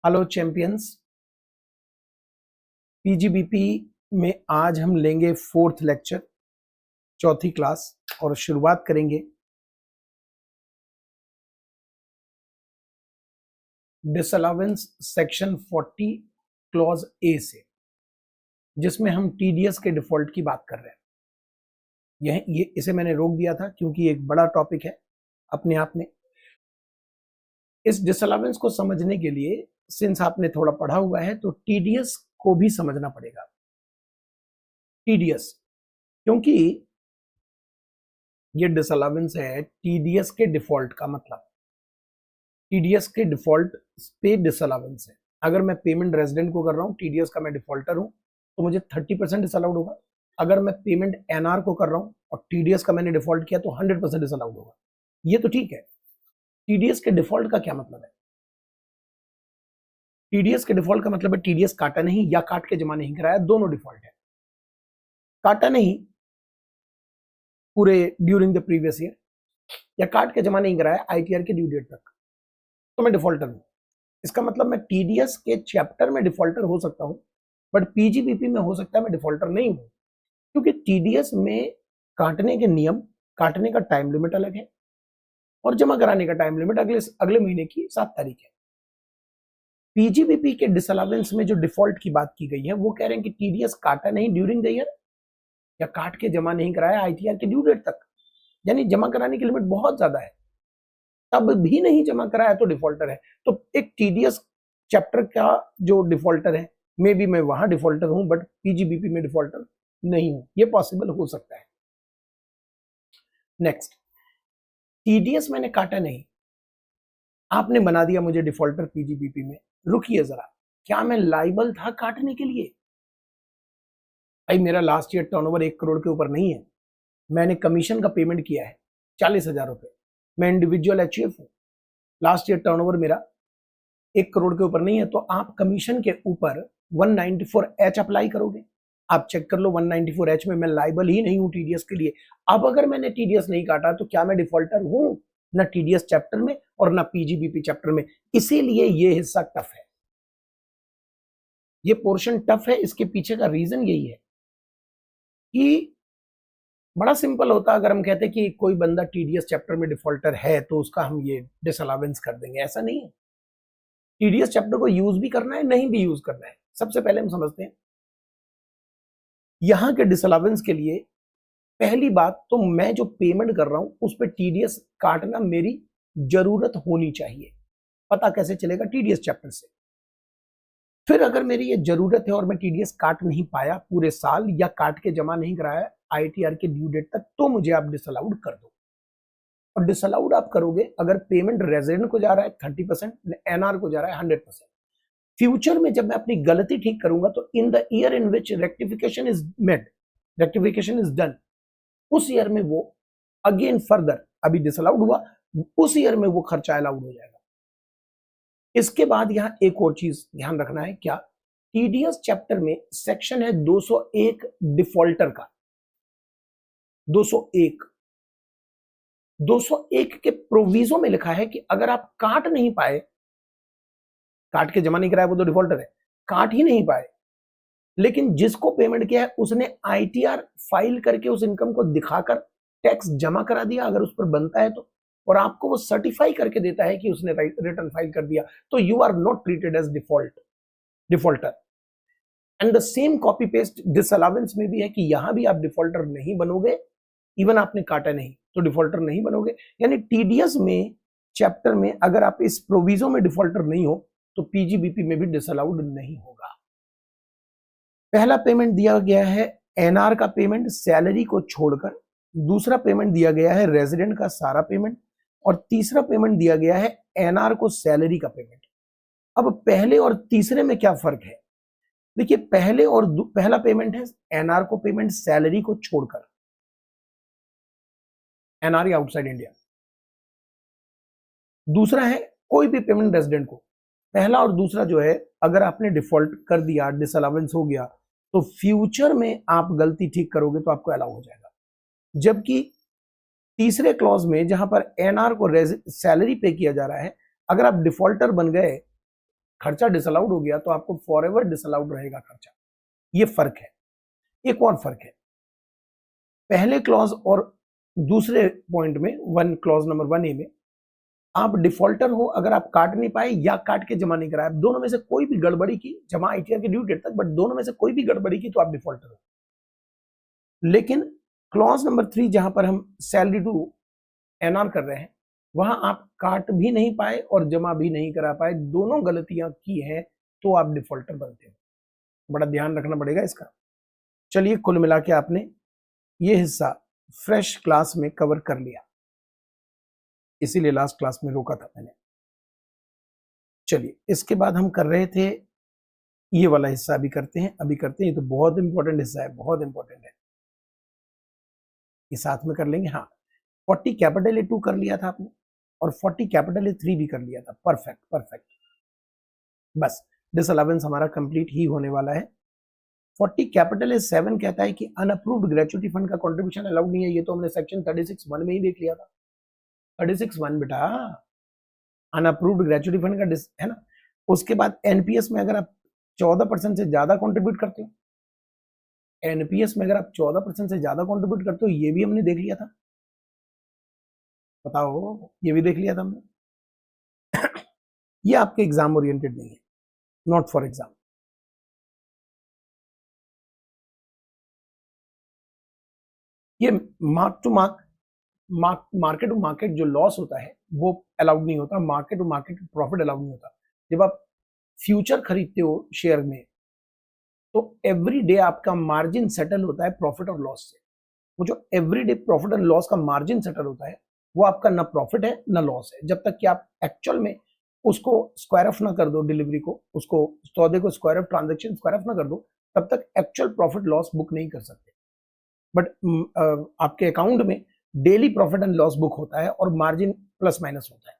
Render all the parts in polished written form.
Hello champions. PGBP में आज हम लेंगे फोर्थ लेक्चर, चौथी क्लास, और शुरुआत करेंगे डिसअलावेंस सेक्शन 40 क्लॉज ए से, जिसमें हम टीडीएस के डिफॉल्ट की बात कर रहे हैं। ये इसे मैंने रोक दिया था क्योंकि एक बड़ा टॉपिक है अपने आप में। इस डिसअलावेंस को समझने के लिए, सिंस आपने थोड़ा पढ़ा हुआ है, तो टीडीएस को भी समझना पड़ेगा। टीडीएस, क्योंकि ये डिसअलावेंस है टीडीएस के डिफॉल्ट का, मतलब टीडीएस के डिफॉल्ट पे डिसअलावेंस है। अगर मैं पेमेंट रेजिडेंट को कर रहा हूँ, टीडीएस का मैं डिफॉल्टर हूँ, तो मुझे 30% डिसअलाउड होगा। अगर मैं पेमेंट एनआर को कर रहा हूँ और टीडीएस का मैंने डिफॉल्ट किया तो 100% डिसअलाउड होगा। ये तो ठीक है। टीडीएस के डिफॉल्ट का क्या मतलब है? टीडीएस के डिफॉल्ट का मतलब है टीडीएस काटा नहीं या काट के जमा नहीं कराया, दोनों डिफॉल्ट है। काटा नहीं पूरे ड्यूरिंग द प्रीवियस ईयर, या काट के जमा नहीं कराया आईटीआर के ड्यू डेट तक, तो मैं डिफॉल्टर हूं। इसका मतलब मैं टीडीएस के चैप्टर में डिफॉल्टर हो सकता हूं, बट पीजीबीपी में हो सकता है मैं डिफॉल्टर नहीं हूं, क्योंकि टीडीएस में काटने के नियम, काटने का टाइम लिमिट अलग है और जमा कराने का टाइम लिमिट अगले महीने की 7 तारीख है। पीजीबीपी के डिसअलावेंस में जो डिफॉल्ट की बात की गई है, वो कह रहे हैं कि टीडीएस काटा नहीं ड्यूरिंग द ईयर, या काट के जमा नहीं कराया आईटीआर के ड्यू डेट तक, यानी जमा कराने की लिमिट बहुत ज्यादा है, तब भी नहीं जमा कराया तो डिफॉल्टर है। तो एक टीडीएस चैप्टर का जो डिफॉल्टर है, मे बी मैं वहां डिफॉल्टर हूं, बट पीजीबीपी में डिफॉल्टर नहीं हूं। ये पॉसिबल हो सकता है। नेक्स्ट, टीडीएस मैंने काटा नहीं, आपने बना दिया मुझे डिफॉल्टर पीजीबीपी में। रुकिए जरा, क्या मैं लाइबल था काटने के लिए? भाई मेरा लास्ट ईयर टर्नओवर 1 करोड़ के ऊपर नहीं है। मैंने कमीशन का पेमेंट किया है 40,000 रुपए। मैं इंडिविजुअल एचयूएफ हूं। लास्ट ईयर टर्नओवर मेरा 1 करोड़ के ऊपर नहीं है, तो आप कमीशन के ऊपर 194H अप्लाई करोगे। आप चेक कर लो, 194H में मैं लाइबल ही नहीं हूं टीडीएस के लिए। अब अगर मैंने टीडीएस नहीं काटा तो क्या मैं डिफॉल्टर हूं? ना टीडीएस चैप्टर में और ना पीजीबीपी चैप्टर में। इसीलिए ये हिस्सा टफ है, ये पोर्शन टफ है। इसके पीछे का रीजन यही है कि बड़ा सिंपल होता अगर हम कहते कि कोई बंदा टीडीएस चैप्टर में डिफॉल्टर है तो उसका हम ये डिसअलावेंस कर देंगे। ऐसा नहीं है। टीडीएस चैप्टर को यूज भी करना है, नहीं भी यूज करना है। सबसे पहले हम समझते हैं यहां के डिसअलावेंस के लिए। पहली बात तो, मैं जो पेमेंट कर रहा हूं उस पर टीडीएस काटना मेरी जरूरत होनी चाहिए। पता कैसे चलेगा? टीडीएस चैप्टर से। फिर अगर मेरी ये जरूरत है और मैं टीडीएस काट नहीं पाया पूरे साल, या काट के जमा नहीं कराया आईटीआर के ड्यू डेट तक, तो मुझे आप डिसअलाउड कर दो। और डिसअलाउड आप करोगे अगर पेमेंट रेजिडेंट को जा रहा है 30%, एनआर को जा रहा है 100%। फ्यूचर में जब मैं अपनी गलती ठीक करूंगा तो in the year in which rectification is made, rectification is done, उस ईयर में वो अगेन फर्दर, अभी डिसअलाउड हुआ, उस ईयर में वो खर्चा अलाउड हो जाएगा। इसके बाद यहां एक और चीज ध्यान रखना है। क्या? टीडीएस चैप्टर में सेक्शन है 201 डिफॉल्टर का। 201 201 के प्रोविजो में लिखा है कि अगर आप काट नहीं पाए, काट के जमा नहीं कराया वो तो डिफॉल्टर है, काट ही नहीं पाए, लेकिन जिसको पेमेंट किया है उसने आईटीआर फाइल करके उस इनकम को दिखाकर टैक्स जमा करा दिया, अगर उस पर बनता है तो, और आपको वो सर्टिफाई करके देता है कि उसने रिटर्न फाइल कर दिया, तो you are not treated as defaulter. And the same copy paste disallowance में भी है कि यहां भी आप डिफॉल्टर नहीं बनोगे। इवन आपने काटा नहीं तो डिफॉल्टर नहीं बनोगे। यानी टीडीएस में चैप्टर में अगर आप इस प्रोविजो में डिफॉल्टर नहीं हो तो पीजीबीपी में भी डिसअलाउड नहीं होगा। पहला पेमेंट दिया गया है एनआर का पेमेंट सैलरी को छोड़कर, दूसरा पेमेंट दिया गया है रेजिडेंट का सारा पेमेंट, और तीसरा पेमेंट दिया गया है एनआर को सैलरी का पेमेंट। अब पहले और तीसरे में क्या फर्क है? देखिए, पहला पेमेंट है एनआर को पेमेंट सैलरी को छोड़कर, एनआर आउटसाइड इंडिया। दूसरा है कोई भी पेमेंट रेजिडेंट को। पहला और दूसरा जो है, अगर आपने डिफॉल्ट कर दिया, डिसअलावेंस हो गया, तो फ्यूचर में आप गलती ठीक करोगे तो आपको अलाउ हो जाएगा। जबकि तीसरे क्लॉज में जहां पर एनआर को सैलरी पे किया जा रहा है, अगर आप डिफॉल्टर बन गए खर्चा डिसअलाउड हो गया तो आपको फॉर एवर डिसअलाउड रहेगा खर्चा। ये फर्क है। एक और फर्क है, पहले क्लॉज और दूसरे पॉइंट में, वन क्लॉज नंबर 1A में आप डिफॉल्टर हो अगर आप काट नहीं पाए या काट के जमा नहीं कराए, दोनों में से कोई भी गड़बड़ी की, जमा आईटीआर की ड्यू डेट तक, बट दोनों में से कोई भी गड़बड़ी की तो आप डिफॉल्टर हो। लेकिन क्लॉज नंबर 3 जहां पर हम सैलरी टू एनआर कर रहे हैं, वहां आप काट भी नहीं पाए और जमा भी नहीं करा पाए, दोनों गलतियां की हैं, तो आप डिफॉल्टर बनते हो। बड़ा ध्यान रखना पड़ेगा इसका। चलिए, कुल मिला के आपने ये हिस्सा फ्रेश क्लास में कवर कर लिया, इसीलिए लास्ट क्लास में रोका था मैंने। चलिए, इसके बाद हम कर रहे थे ये वाला हिस्सा, अभी करते हैं, ये तो बहुत इंपॉर्टेंट हिस्सा है, बहुत इंपॉर्टेंट है, ये साथ में कर लेंगे। हाँ, 40 कैपिटल A2 कर लिया था आपने और 40 कैपिटल A3 भी कर लिया था। Perfect perfect. बस डिसअलावेंस हमारा कंप्लीट ही होने वाला है। 40 कैपिटल A7 कहता है कि अनअप्रूव्ड ग्रेचुइटी फंड का कंट्रीब्यूशन अलाउड नहीं है। ये तो हमने सेक्शन 36(1) में ही देख लिया था। 36(1) बेटा, अनअप्रूव्ड ग्रेचुइटी फंड का है ना। उसके बाद एनपीएस में अगर आप 14% से ज्यादा कंट्रीब्यूट करते हो, एनपीएस में अगर आप 14% से ज्यादा कंट्रीब्यूट करते हो, ये भी हमने देख लिया था। बताओ, ये भी देख लिया था हमने। ये आपके एग्जाम ओरिएंटेड नहीं है, नॉट फॉर एग्जाम। ये mark to market to market जो लॉस होता है वो अलाउड नहीं होता। Market to market profit allowed नहीं होता। जब आप फ्यूचर खरीदते हो शेयर में, तो एवरी डे आपका मार्जिन सेटल होता है प्रॉफिट और लॉस से। वो जो every day profit and loss का मार्जिन सेटल होता है, वो आपका ना प्रॉफिट है ना लॉस है, जब तक कि आप एक्चुअल में उसको स्क्वायर ऑफ ना कर दो, डिलीवरी को, उसको सौदे को square of, transaction square of ना कर दो, तब तक एक्चुअल प्रॉफिट लॉस बुक नहीं कर सकते। बट आपके अकाउंट में daily profit and loss book होता है और मार्जिन प्लस माइनस होता है,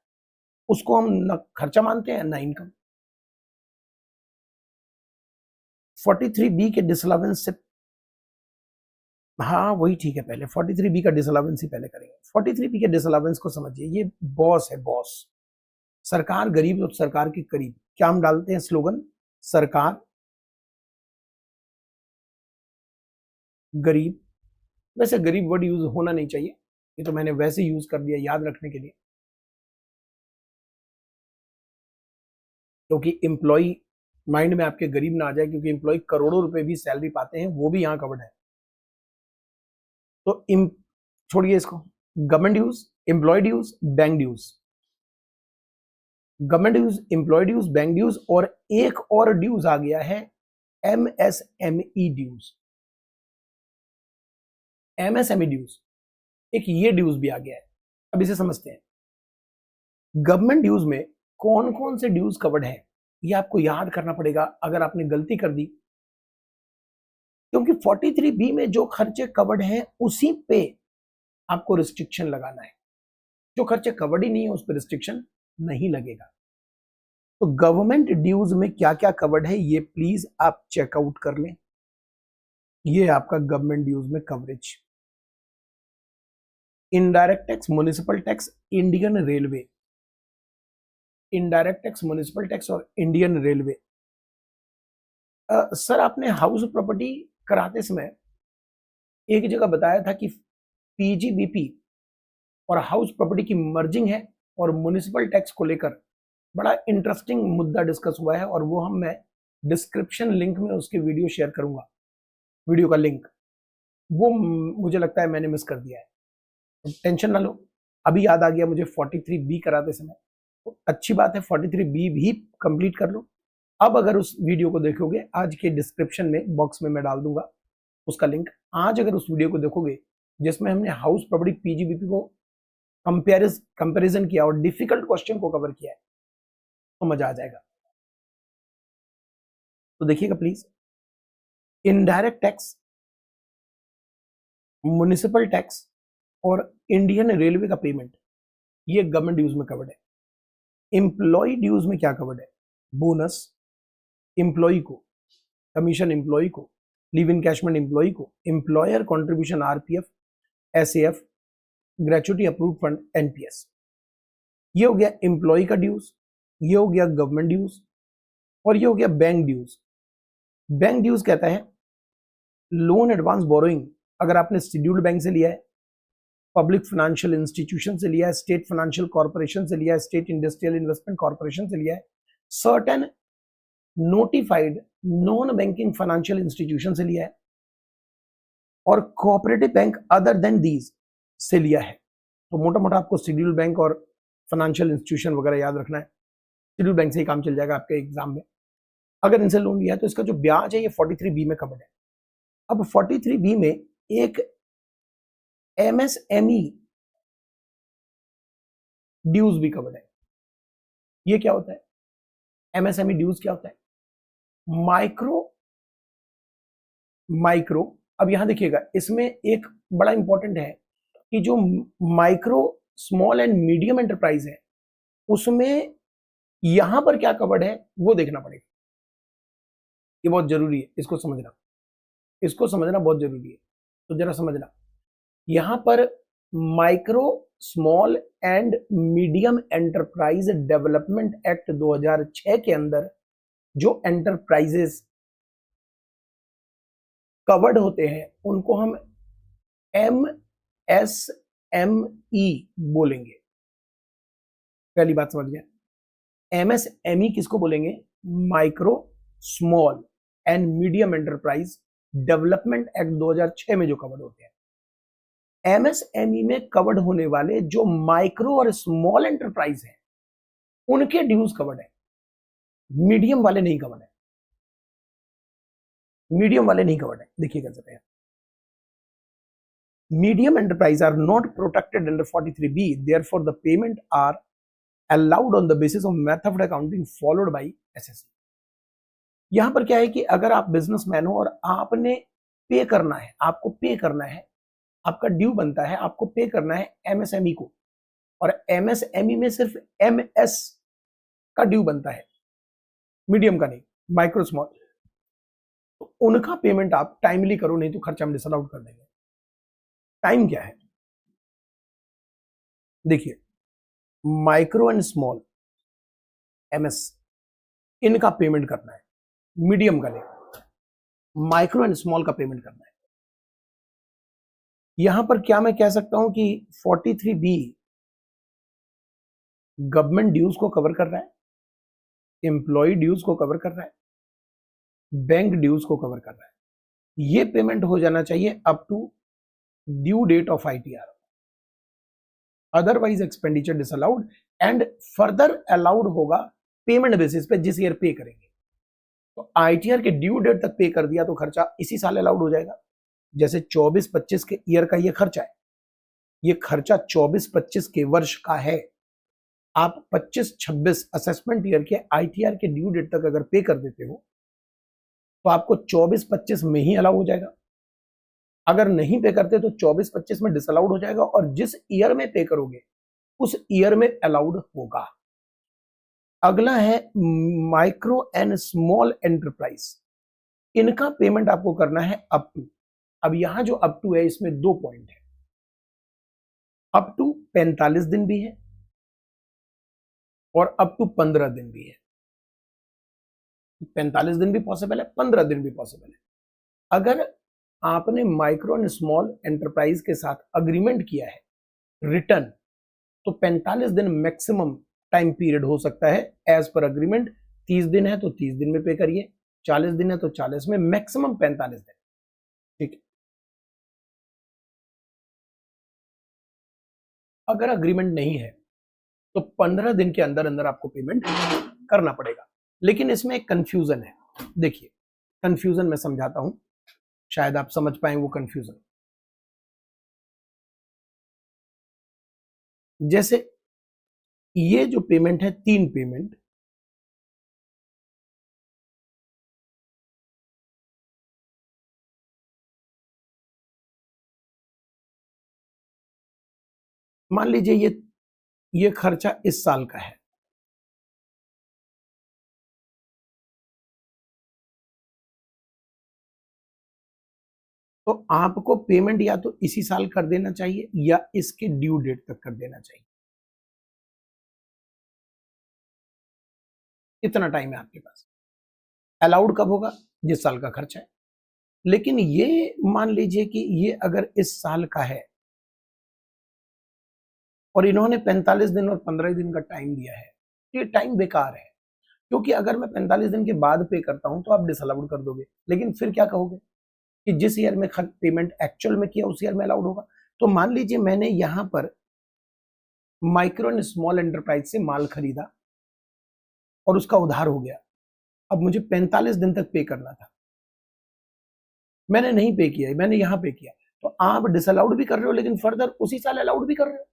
उसको हम ना खर्चा मानते हैं ना इनकम। 43B के डिसअलावेंस से, हाँ वही ठीक है, पहले 43B का डिसअलावेंस ही पहले करेंगे। 43B के डिसअलावेंस को समझिए, ये बॉस है, बॉस। सरकार गरीब और सरकार के करीब। क्या हम डालते हैं स्लोगन? सरकार गरीब। वैसे गरीब वर्ड यूज होना नहीं चाहिए, ये तो मैंने वैसे यूज कर दिया याद रखने के लिए, क्योंकि एम्प्लॉय माइंड में आपके गरीब ना आ जाए, क्योंकि एम्प्लॉय करोड़ों रुपए भी सैलरी पाते हैं, वो भी यहां कवर्ड है। तो छोड़िए इसको। Government dues, employee dues, bank dues. Government dues, employee dues, bank dues, और एक और ड्यूज आ गया है, एमएसएमई ड्यूज। एमएसएमई ड्यूज, एक ये ड्यूज भी आ गया है। अब इसे समझते हैं। गवर्नमेंट ड्यूज में कौन कौन से ड्यूज कवर्ड है, ये आपको याद करना पड़ेगा अगर आपने गलती कर दी, क्योंकि 43B में जो खर्चे कवर्ड हैं उसी पे आपको रिस्ट्रिक्शन लगाना है। जो खर्चे कवर्ड ही नहीं है उस पर रिस्ट्रिक्शन नहीं लगेगा। तो गवर्नमेंट ड्यूज में क्या क्या कवर्ड है, ये प्लीज आप चेकआउट कर लें। ये आपका गवर्नमेंट ड्यूज में coverage. Indirect tax, municipal tax, Indian railway. Indirect tax, municipal tax और इंडियन रेलवे। सर, आपने हाउस प्रॉपर्टी कराते समय एक जगह बताया था कि पीजीबीपी और हाउस प्रॉपर्टी की मर्जिंग है, और म्युनिसिपल टैक्स को लेकर बड़ा इंटरेस्टिंग मुद्दा डिस्कस हुआ है, और वो मैं डिस्क्रिप्शन लिंक में उसके वीडियो शेयर करूंगा, वीडियो का लिंक। वो मुझे लगता है मैंने मिस कर दिया है, तो टेंशन ना लो, अभी याद आ गया मुझे 43B कराते समय। तो अच्छी बात है, 43B भी कंप्लीट कर लो। अब अगर उस वीडियो को देखोगे, आज के डिस्क्रिप्शन में बॉक्स में मैं डाल दूंगा उसका लिंक। आज अगर उस वीडियो को देखोगे जिसमें हमने हाउस प्रॉपर्टी पीजीबीपी को कंपैरिजन किया और डिफिकल्ट क्वेश्चन को कवर किया है, तो मजा आ जाएगा। तो देखिएगा please. Indirect tax, municipal tax और इंडियन रेलवे का पेमेंट, ये गवर्नमेंट ड्यूज में कवर्ड है। एम्प्लॉय ड्यूज में क्या कवर्ड है? बोनस एम्प्लॉय को, कमीशन एम्प्लॉय को, लीव इनकैशमेंट एम्प्लॉय को, employer contribution RPF, SAF, gratuity approve fund, NPS. ये हो गया एम्प्लॉय का ड्यूज, ये हो गया गवर्नमेंट ड्यूज, और ये हो गया बैंक ड्यूज। बैंक ड्यूज कहता है लोन एडवांस बोरोइंग, अगर आपने शेड्यूल्ड बैंक से लिया है, पब्लिक फाइनेंशियल इंस्टीट्यूशन से लिया है, स्टेट फाइनेंशियल कॉर्पोरेशन से लिया है, स्टेट इंडस्ट्रियल इन्वेस्टमेंट कॉर्पोरेशन से लिया है, certain notified non banking financial institution से लिया है, और cooperative bank other than these से लिया है। तो मोटा मोटा आपको शेड्यूल्ड बैंक और फाइनेंशियल इंस्टीट्यूशन वगैरह याद रखना है। शेड्यूल्ड बैंक से ही काम चल जाएगा आपके एग्जाम में। अगर इनसे लोन लिया है तो इसका जो ब्याज है ये 43B में कवर्ड है। अब 43B में एक MSME ड्यूज भी कवर्ड है। ये क्या होता है? MSME ड्यूज क्या होता है? माइक्रो। अब यहां देखिएगा, इसमें एक बड़ा इंपॉर्टेंट है कि जो micro small and medium enterprise है उसमें यहां पर क्या कवर्ड है वो देखना पड़ेगा। ये बहुत जरूरी है, इसको समझना बहुत जरूरी है। तो जरा समझना, यहां पर micro small and medium enterprise development act 2006 के अंदर जो एंटरप्राइजेस कवर्ड होते हैं उनको हम MSME बोलेंगे। पहली बात समझ गया? MSME किसको बोलेंगे? Micro small and medium enterprise development act 2006 में जो कवर्ड होते हैं। MSME में कवर्ड होने वाले जो माइक्रो और स्मॉल एंटरप्राइज हैं उनके ड्यूज कवर्ड है, मीडियम वाले नहीं कवर्ड है। देखिएगा जरा, medium enterprise are not protected under 43B, therefore the payment are allowed on the basis of method accounting followed by SSC। यहां पर क्या है कि अगर आप बिजनेसमैन हो और आपने पे करना है, आपको पे करना है, आपका ड्यू बनता है, आपको पे करना है MSME को, और MSME में सिर्फ MS का ड्यू बनता है, मीडियम का नहीं, माइक्रो स्मॉल, तो उनका पेमेंट आप टाइमली करो, नहीं तो खर्चा हम डिसअलाउड कर देंगे। टाइम क्या है? देखिए, माइक्रो एंड स्मॉल MS इनका पेमेंट करना है, मीडियम का नहीं, माइक्रो एंड स्मॉल का पेमेंट करना है। यहां पर क्या मैं कह सकता हूं कि 43B गवर्नमेंट ड्यूज को कवर कर रहा है, एम्प्लॉय ड्यूज को कवर कर रहा है, बैंक ड्यूज को कवर कर रहा है। ये पेमेंट हो जाना चाहिए up to due date of ITR, otherwise expenditure disallowed and further allowed होगा पेमेंट बेसिस पे जिस ईयर पे करेंगे। तो ITR के ड्यू डेट तक पे कर दिया तो खर्चा इसी साल अलाउड हो जाएगा। जैसे 24-25 के ईयर का ये खर्चा है, ये खर्चा 24-25 के वर्ष का है। आप 25-26 असेसमेंट ईयर के ITR के ड्यू डेट तक अगर पे कर देते हो तो आपको 24-25 में ही अलाउ हो जाएगा। अगर नहीं पे करते तो 24-25 में डिसअलाउड हो जाएगा, और जिस ईयर में पे करोगे उस ईयर में अलाउड होगा। अगला है माइक्रो एंड स्मॉल एंटरप्राइज, इनका पेमेंट आपको करना है अप टू। अब यहां जो अप टू है इसमें 2 पॉइंट है, अप टू 45 दिन भी है और अप टू 15 दिन भी है। 45 दिन भी पॉसिबल है, 15 दिन भी पॉसिबल है। अगर आपने माइक्रो एंड स्मॉल एंटरप्राइज के साथ अग्रीमेंट किया है रिटर्न, तो 45 दिन मैक्सिमम टाइम पीरियड हो सकता है एज पर अग्रीमेंट। 30 दिन है तो 30 दिन में पे करिए, 40 दिन है तो 40 में, मैक्सिमम 45 दिन। ठीक है। अगर अग्रीमेंट नहीं है तो 15 दिन के अंदर अंदर आपको पेमेंट करना पड़ेगा। लेकिन इसमें एक कंफ्यूजन है, देखिए कंफ्यूजन मैं समझाता हूं, शायद आप समझ पाए वो कंफ्यूजन। जैसे ये जो पेमेंट है, 3 पेमेंट, मान लीजिए ये खर्चा इस साल का है, तो आपको पेमेंट या तो इसी साल कर देना चाहिए या इसके ड्यू डेट तक कर देना चाहिए। इतना टाइम है आपके पास। अलाउड कब होगा? जिस साल का खर्चा है। लेकिन ये मान लीजिए कि ये अगर इस साल का है और इन्होंने 45 दिन और 15 दिन का टाइम दिया है, तो ये टाइम बेकार है, क्योंकि अगर मैं 45 दिन के बाद पे करता हूं तो आप डिसअलाउड कर दोगे, लेकिन फिर क्या कहोगे कि जिस ईयर में पेमेंट एक्चुअल में किया उस ईयर में अलाउड होगा। तो मान लीजिए मैंने यहां पर माइक्रो एंड स्मॉल एंटरप्राइज से माल खरीदा और उसका उधार हो गया, अब मुझे 45 दिन तक पे करना था, मैंने नहीं पे किया, मैंने यहां पे किया, तो आप डिसअलाउड भी कर रहे हो लेकिन फर्दर उसी साल अलाउड भी कर रहे हो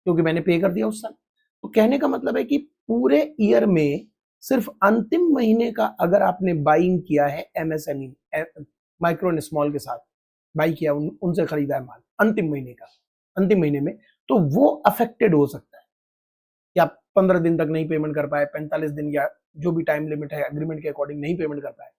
क्योंकि मैंने पे कर दिया उस साल। तो कहने का मतलब है कि पूरे ईयर में सिर्फ अंतिम महीने का अगर आपने बाइंग किया है एमएसएमई माइक्रो एंड स्मॉल के साथ बाई किया, उनसे खरीदा है माल अंतिम महीने का, अंतिम महीने में, तो वो अफेक्टेड हो सकता है कि आप 15 दिन तक नहीं पेमेंट कर पाए, 45 दिन या जो भी टाइम लिमिट है एग्रीमेंट के अकॉर्डिंग नहीं पेमेंट कर पाए,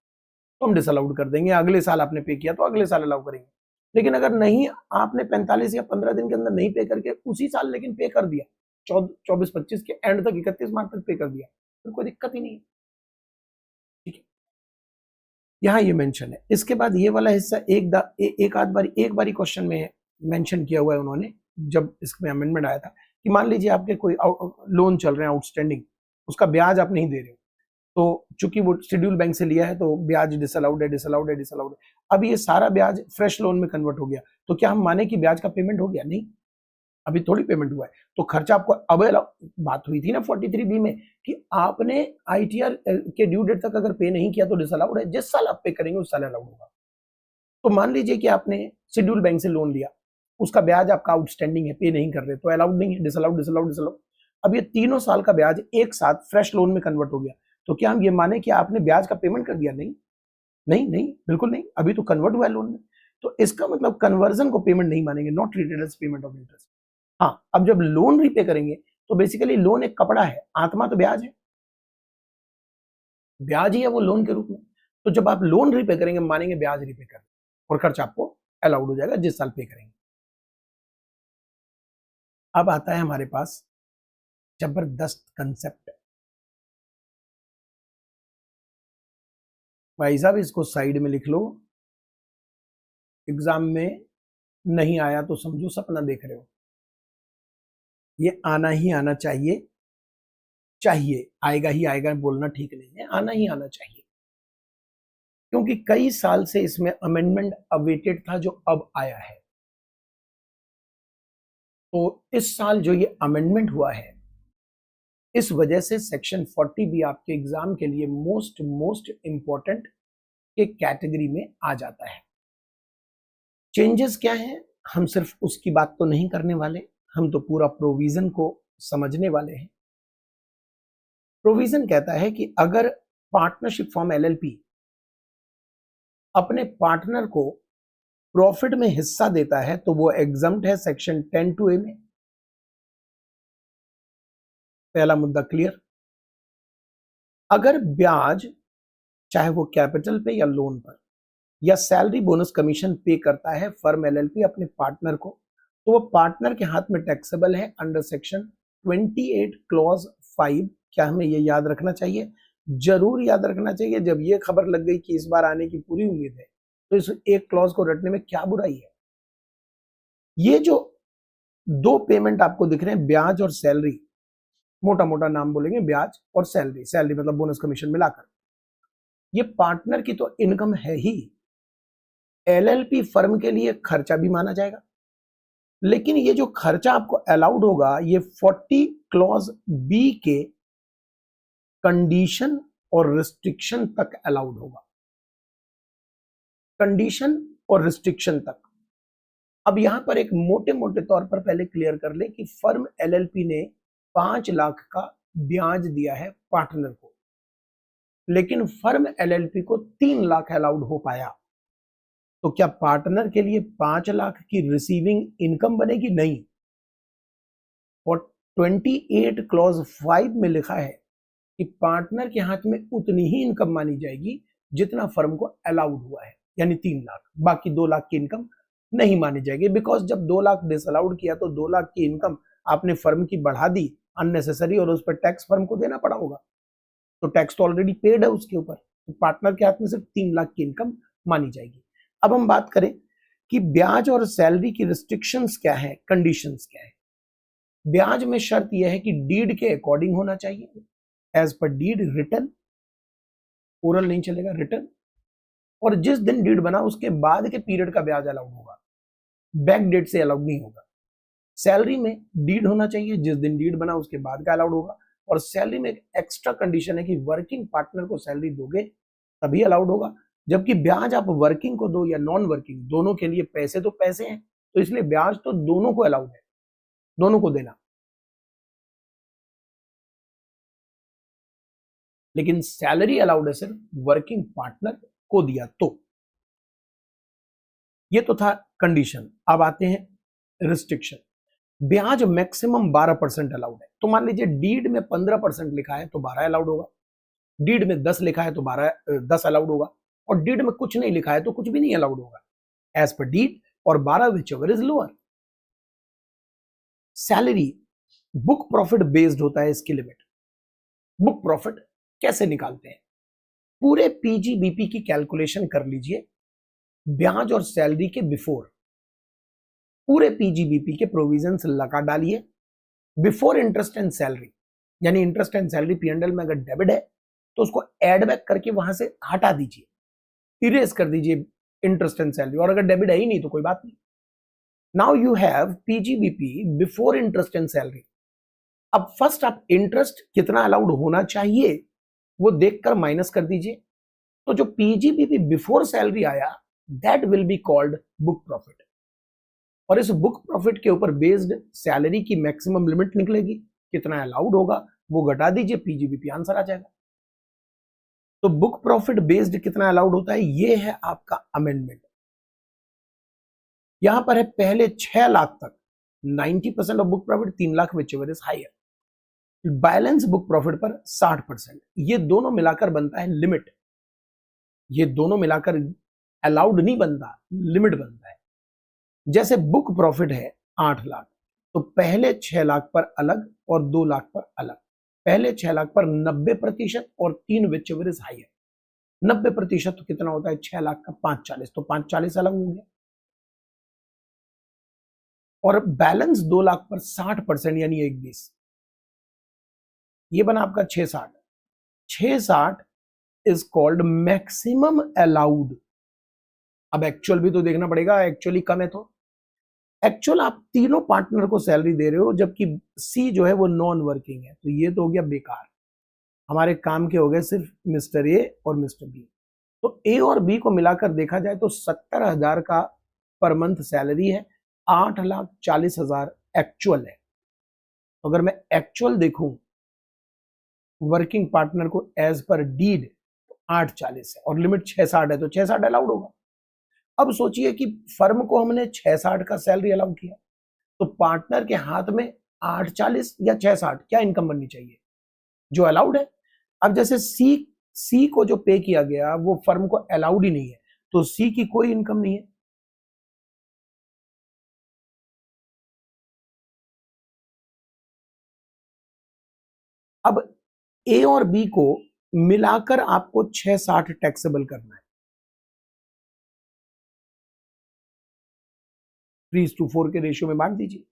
तो हम डिसअलाउड कर देंगे। अगले साल आपने पे किया तो अगले साल अलाउ करेंगे। लेकिन अगर नहीं, आपने 45 या 15 दिन के अंदर नहीं पे करके उसी साल लेकिन पे कर दिया, 24-25 के एंड तक, 31 मार्च तक पे कर दिया, फिर कोई दिक्कत ही नहीं है। ठीक है, यहाँ ये मेंशन है। इसके बाद ये वाला हिस्सा एक बारी क्वेश्चन में मेंशन किया हुआ है उन्होंने, जब इसमें अमेंडमेंट आया था, कि मान लीजिए आपके कोई लोन चल रहे हैं आउटस्टैंडिंग, उसका ब्याज आप नहीं दे रहे हो, तो चूंकि वो शेड्यूल बैंक से लिया है तो ब्याज डिसअलाउड है, डिसअलाउड है, डिसअलाउड है। अब ये सारा ब्याज फ्रेश लोन में कन्वर्ट हो गया, तो क्या हम माने कि ब्याज का पेमेंट हो गया? नहीं, अभी थोड़ी पेमेंट हुआ है। तो खर्चा आपको अब बात हुई थी ना 43B में कि आपने आईटीआर के ड्यू डेट तक अगर पे नहीं किया तो डिसअलाउड है, जिस साल आप पे करेंगे उस साल अलाउड होगा। तो मान लीजिए कि आपने शेड्यूल बैंक से लोन लिया, उसका ब्याज आपका आउटस्टैंडिंग है, पे नहीं कर रहे, तो अलाउड नहीं है, डिसअलाउड डिसअलाउड डिसअलाउड। अब ये तीनों साल का ब्याज एक साथ फ्रेश लोन में कन्वर्ट हो गया, तो क्या हम ये माने कि आपने ब्याज का पेमेंट कर दिया? नहीं नहीं नहीं, बिल्कुल नहीं, अभी तो कन्वर्ट हुआ है लोन में। तो इसका मतलब कन्वर्जन को पेमेंट नहीं मानेंगे, not treated as payment of interest. हाँ, अब जब लोन रिपे करेंगे तो बेसिकली लोन एक कपड़ा है, आत्मा तो ब्याज है, ब्याज ही है वो लोन के रूप में। तो जब आप लोन रिपे करेंगे मानेंगे ब्याज रिपे कर, और खर्चा आपको अलाउड हो जाएगा जिस साल पे करेंगे। अब आता है हमारे पास जबरदस्त कंसेप्ट। भाई साहब इसको साइड में लिख लो, एग्जाम में नहीं आया तो समझो सपना देख रहे हो। ये आना ही आना चाहिए, चाहिए, आएगा ही आएगा बोलना ठीक नहीं है, आना ही आना चाहिए, क्योंकि कई साल से इसमें अमेंडमेंट अवेटेड था जो अब आया है। तो इस साल जो ये अमेंडमेंट हुआ है, इस वजह से सेक्शन 40 भी आपके एग्जाम के लिए मोस्ट इंपॉर्टेंट के कैटेगरी में आ जाता है। चेंजेस क्या है, हम सिर्फ उसकी बात तो नहीं करने वाले, हम तो पूरा प्रोविजन को समझने वाले हैं। प्रोविजन कहता है कि अगर पार्टनरशिप फॉर्म एलएलपी अपने पार्टनर को प्रॉफिट में हिस्सा देता है तो वो एग्जम्प्ट है सेक्शन 10(2)A में। पहला मुद्दा क्लियर। अगर ब्याज चाहे वो कैपिटल पे या लोन पर या सैलरी बोनस कमीशन पे करता है फर्म एलएलपी अपने पार्टनर को, तो वो पार्टनर के हाथ में टैक्सेबल है अंडर सेक्शन 28 क्लॉज 5। क्या हमें ये याद रखना चाहिए? जरूर याद रखना चाहिए। जब ये खबर लग गई कि इस बार आने की पूरी उम्मीद है, तो इस एक क्लॉज को रटने में क्या बुराई है। ये जो दो पेमेंट आपको दिख रहे हैं, ब्याज और सैलरी, मोटा मोटा नाम बोलेंगे ब्याज और सैलरी, सैलरी मतलब बोनस कमीशन मिलाकर, ये पार्टनर की तो इनकम है ही, एलएलपी फर्म के लिए खर्चा भी माना जाएगा। लेकिन ये जो खर्चा आपको अलाउड होगा, ये 40 क्लॉज बी के कंडीशन और रिस्ट्रिक्शन तक अलाउड होगा, कंडीशन और रिस्ट्रिक्शन तक। अब यहां पर एक मोटे मोटे तौर पर पहले क्लियर कर ले कि फर्म एलएलपी ने 5 लाख का ब्याज दिया है पार्टनर को, लेकिन फर्म एलएलपी को 3 लाख अलाउड हो पाया, तो क्या पार्टनर के लिए 5 लाख की रिसीविंग इनकम बनेगी? नहीं। और 28 क्लॉज 5 में लिखा है कि पार्टनर के हाथ में उतनी ही इनकम मानी जाएगी जितना फर्म को अलाउड हुआ है, यानी 3 लाख, बाकी 2 लाख की इनकम नहीं मानी जाएगी। बिकॉज जब 2 लाख डिसअलाउड किया तो 2 लाख की इनकम आपने फर्म की बढ़ा दी अननेसेसरी, और उस पर टैक्स फर्म को देना पड़ा होगा। तो टैक्स तो ऑलरेडी पेड है उसके ऊपर, तो पार्टनर के हाथ में सिर्फ 3 लाख की इनकम मानी जाएगी। अब हम बात करें कि ब्याज और सैलरी की रिस्ट्रिक्शंस क्या है, कंडीशंस क्या है। ब्याज में शर्त यह है कि डीड के अकॉर्डिंग होना चाहिए, as per deed, return, oral नहीं चलेगा, रिटर्न, और जिस दिन डीड बना उसके बाद के पीरियड का ब्याज अलाउड होगा, बैक डेट से अलाउड नहीं होगा। सैलरी में डीड होना चाहिए, जिस दिन डीड बना उसके बाद का अलाउड होगा, और सैलरी में एक एक्स्ट्रा कंडीशन है कि वर्किंग पार्टनर को सैलरी दोगे तभी अलाउड होगा, जबकि ब्याज आप वर्किंग को दो या नॉन वर्किंग, दोनों के लिए पैसे तो पैसे हैं, तो इसलिए ब्याज तो दोनों को अलाउड है, दोनों को देना। लेकिन सैलरी अलाउड है सिर्फ वर्किंग पार्टनर को दिया तो। ये तो था कंडीशन। अब आते हैं रिस्ट्रिक्शन। ब्याज मैक्सिमम 12% अलाउड है। तो मान लीजिए डीड में 15% लिखा है तो 12 अलाउड होगा, डीड में 10 लिखा है तो 10 अलाउड होगा, और डीड में कुछ नहीं लिखा है तो कुछ भी नहीं अलाउड होगा, एज पर डीड, और 12 which ever is lower. Salary book profit based होता है, इसकी लिमिट। बुक प्रॉफिट कैसे निकालते हैं? पूरे पीजीबीपी की कैलकुलेशन कर लीजिए ब्याज और सैलरी के बिफोर, पूरे पीजीबीपी के प्रोविजंस लगा डालिए बिफोर इंटरेस्ट एंड सैलरी, यानी इंटरेस्ट एंड सैलरी पीएनएल में अगर डेबिट है तो उसको एड बैक करके वहां से हटा दीजिए, इरेज कर दीजिए इंटरेस्ट एंड सैलरी, और अगर डेबिट है ही नहीं तो कोई बात नहीं। Now you have PGBP before interest and salary. अब फर्स्ट आप इंटरेस्ट कितना अलाउड होना चाहिए वो देखकर माइनस कर दीजिए, तो जो पीजीबीपी बिफोर सैलरी आया that will be called book profit, और इस बुक प्रॉफिट के ऊपर बेस्ड सैलरी की मैक्सिमम लिमिट निकलेगी, कितना अलाउड होगा वो घटा दीजिए, पीजीबीपी आंसर आ जाएगा। तो बुक प्रॉफिट बेस्ड कितना अलाउड होता है, ये है आपका अमेंडमेंट। यहां पर है पहले 6 लाख तक 90% of book profit, 3 lakh whichever is higher. Balance book profit पर 60%। ये दोनों मिलाकर बनता है लिमिट, ये दोनों मिलाकर अलाउड नहीं बनता, लिमिट बनता है। जैसे बुक प्रॉफिट है 8 लाख, तो पहले 6 लाख पर अलग और 2 लाख पर अलग। पहले 6 लाख पर 90% और 3 विच एवर इज हायर। 90% तो कितना होता है 6 लाख का 540, तो 540 अलग होंगे, और बैलेंस 2 लाख पर 60% यानी 120, ये बना आपका 660। 660 इज कॉल्ड मैक्सिमम अलाउड। अब एक्चुअल भी तो देखना पड़ेगा, एक्चुअली कम है तो एक्चुअल आप तीनों पार्टनर को सैलरी दे रहे हो, जबकि सी जो है वो नॉन वर्किंग है, तो ये तो हो गया बेकार, हमारे काम के हो गए सिर्फ मिस्टर ए और मिस्टर बी। तो ए और बी को मिलाकर देखा जाए तो 70,000 का पर मंथ सैलरी है, 8,40,000 एक्चुअल है। तो अगर मैं एक्चुअल देखूं वर्किंग पार्टनर को एज पर डीड, 840 है और लिमिट 660 है, तो 660 अलाउड होगा। अब सोचिए कि फर्म को हमने 660 का सैलरी अलाउ किया, तो पार्टनर के हाथ में 840 या 660 क्या इनकम बननी चाहिए, जो अलाउड है। अब जैसे सी को जो पे किया गया वो फर्म को अलाउड ही नहीं है, तो सी की कोई इनकम नहीं है। अब ए और बी को मिलाकर आपको 660 टैक्सेबल करना है, 3:4 के रेशियो में बांट दीजिए।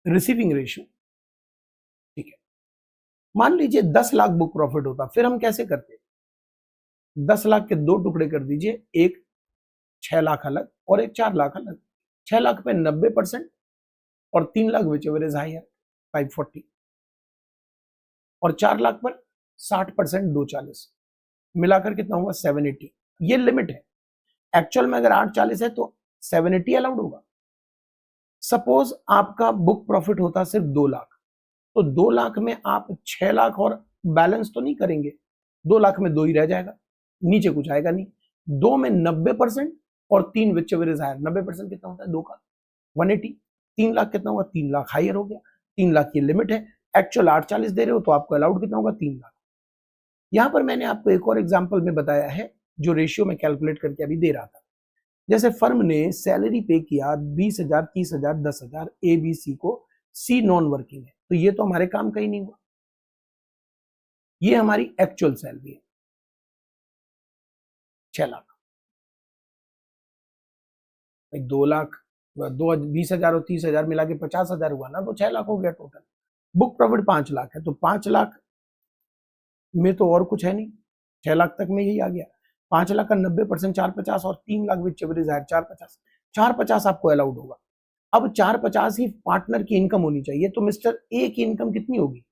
रिसीविंग रेशियो, ठीक है। मान लीजिए 10 लाख बुक प्रॉफिट होता, फिर हम कैसे करते? 10 लाख के 2 टुकड़े कर दीजिए, एक 6 लाख अलग और एक 4 लाख अलग। 6 लाख पे 90% और 3 lakh whichever is higher 540, और 4 लाख पर 60% 240, मिलाकर कितना होगा 780। ये लिमिट है। एक्चुअल में अगर 840 है तो 780 अलाउड होगा। सपोज आपका बुक प्रॉफिट होता सिर्फ 2 लाख, तो 2 लाख में आप 6 लाख और बैलेंस तो नहीं करेंगे, 2 लाख में 2 ही रह जाएगा, नीचे कुछ आएगा नहीं। 2 में 90% और 3 विच एवर इज हायर। 90% कितना होता है 2 का 180, 3 लाख कितना होगा 3 लाख हायर हो गया। 3 लाख की लिमिट है, एक्चुअल 840 दे रहे हो तो आपको अलाउड कितना होगा 3 लाख। यहां पर मैंने आपको एक और एग्जांपल में बताया है जो रेशियो में कैलकुलेट करके अभी दे रहा था। जैसे फर्म ने सैलरी पे किया 20,000, 30,000, 10,000 ए बी सी को, सी नॉन वर्किंग है, तो ये तो हमारे काम का ही नहीं हुआ। ये हमारी एक्चुअल सैलरी है 6 लाख। 2 लाख 20,000 और 30,000 मिला के 50,000 हुआ ना, तो 6 लाख हो गया टोटल। बुक प्रॉफिट 5 लाख है, तो 5 लाख में तो और कुछ है नहीं, 6 लाख तक में यही आ गया। 5 लाख का 90%, 450 और 3 lakh whichever is higher, 450, 450 आपको अलाउड होगा। अब 450 ही पार्टनर की इनकम होनी चाहिए, तो मिस्टर ए की इनकम कितनी होगी?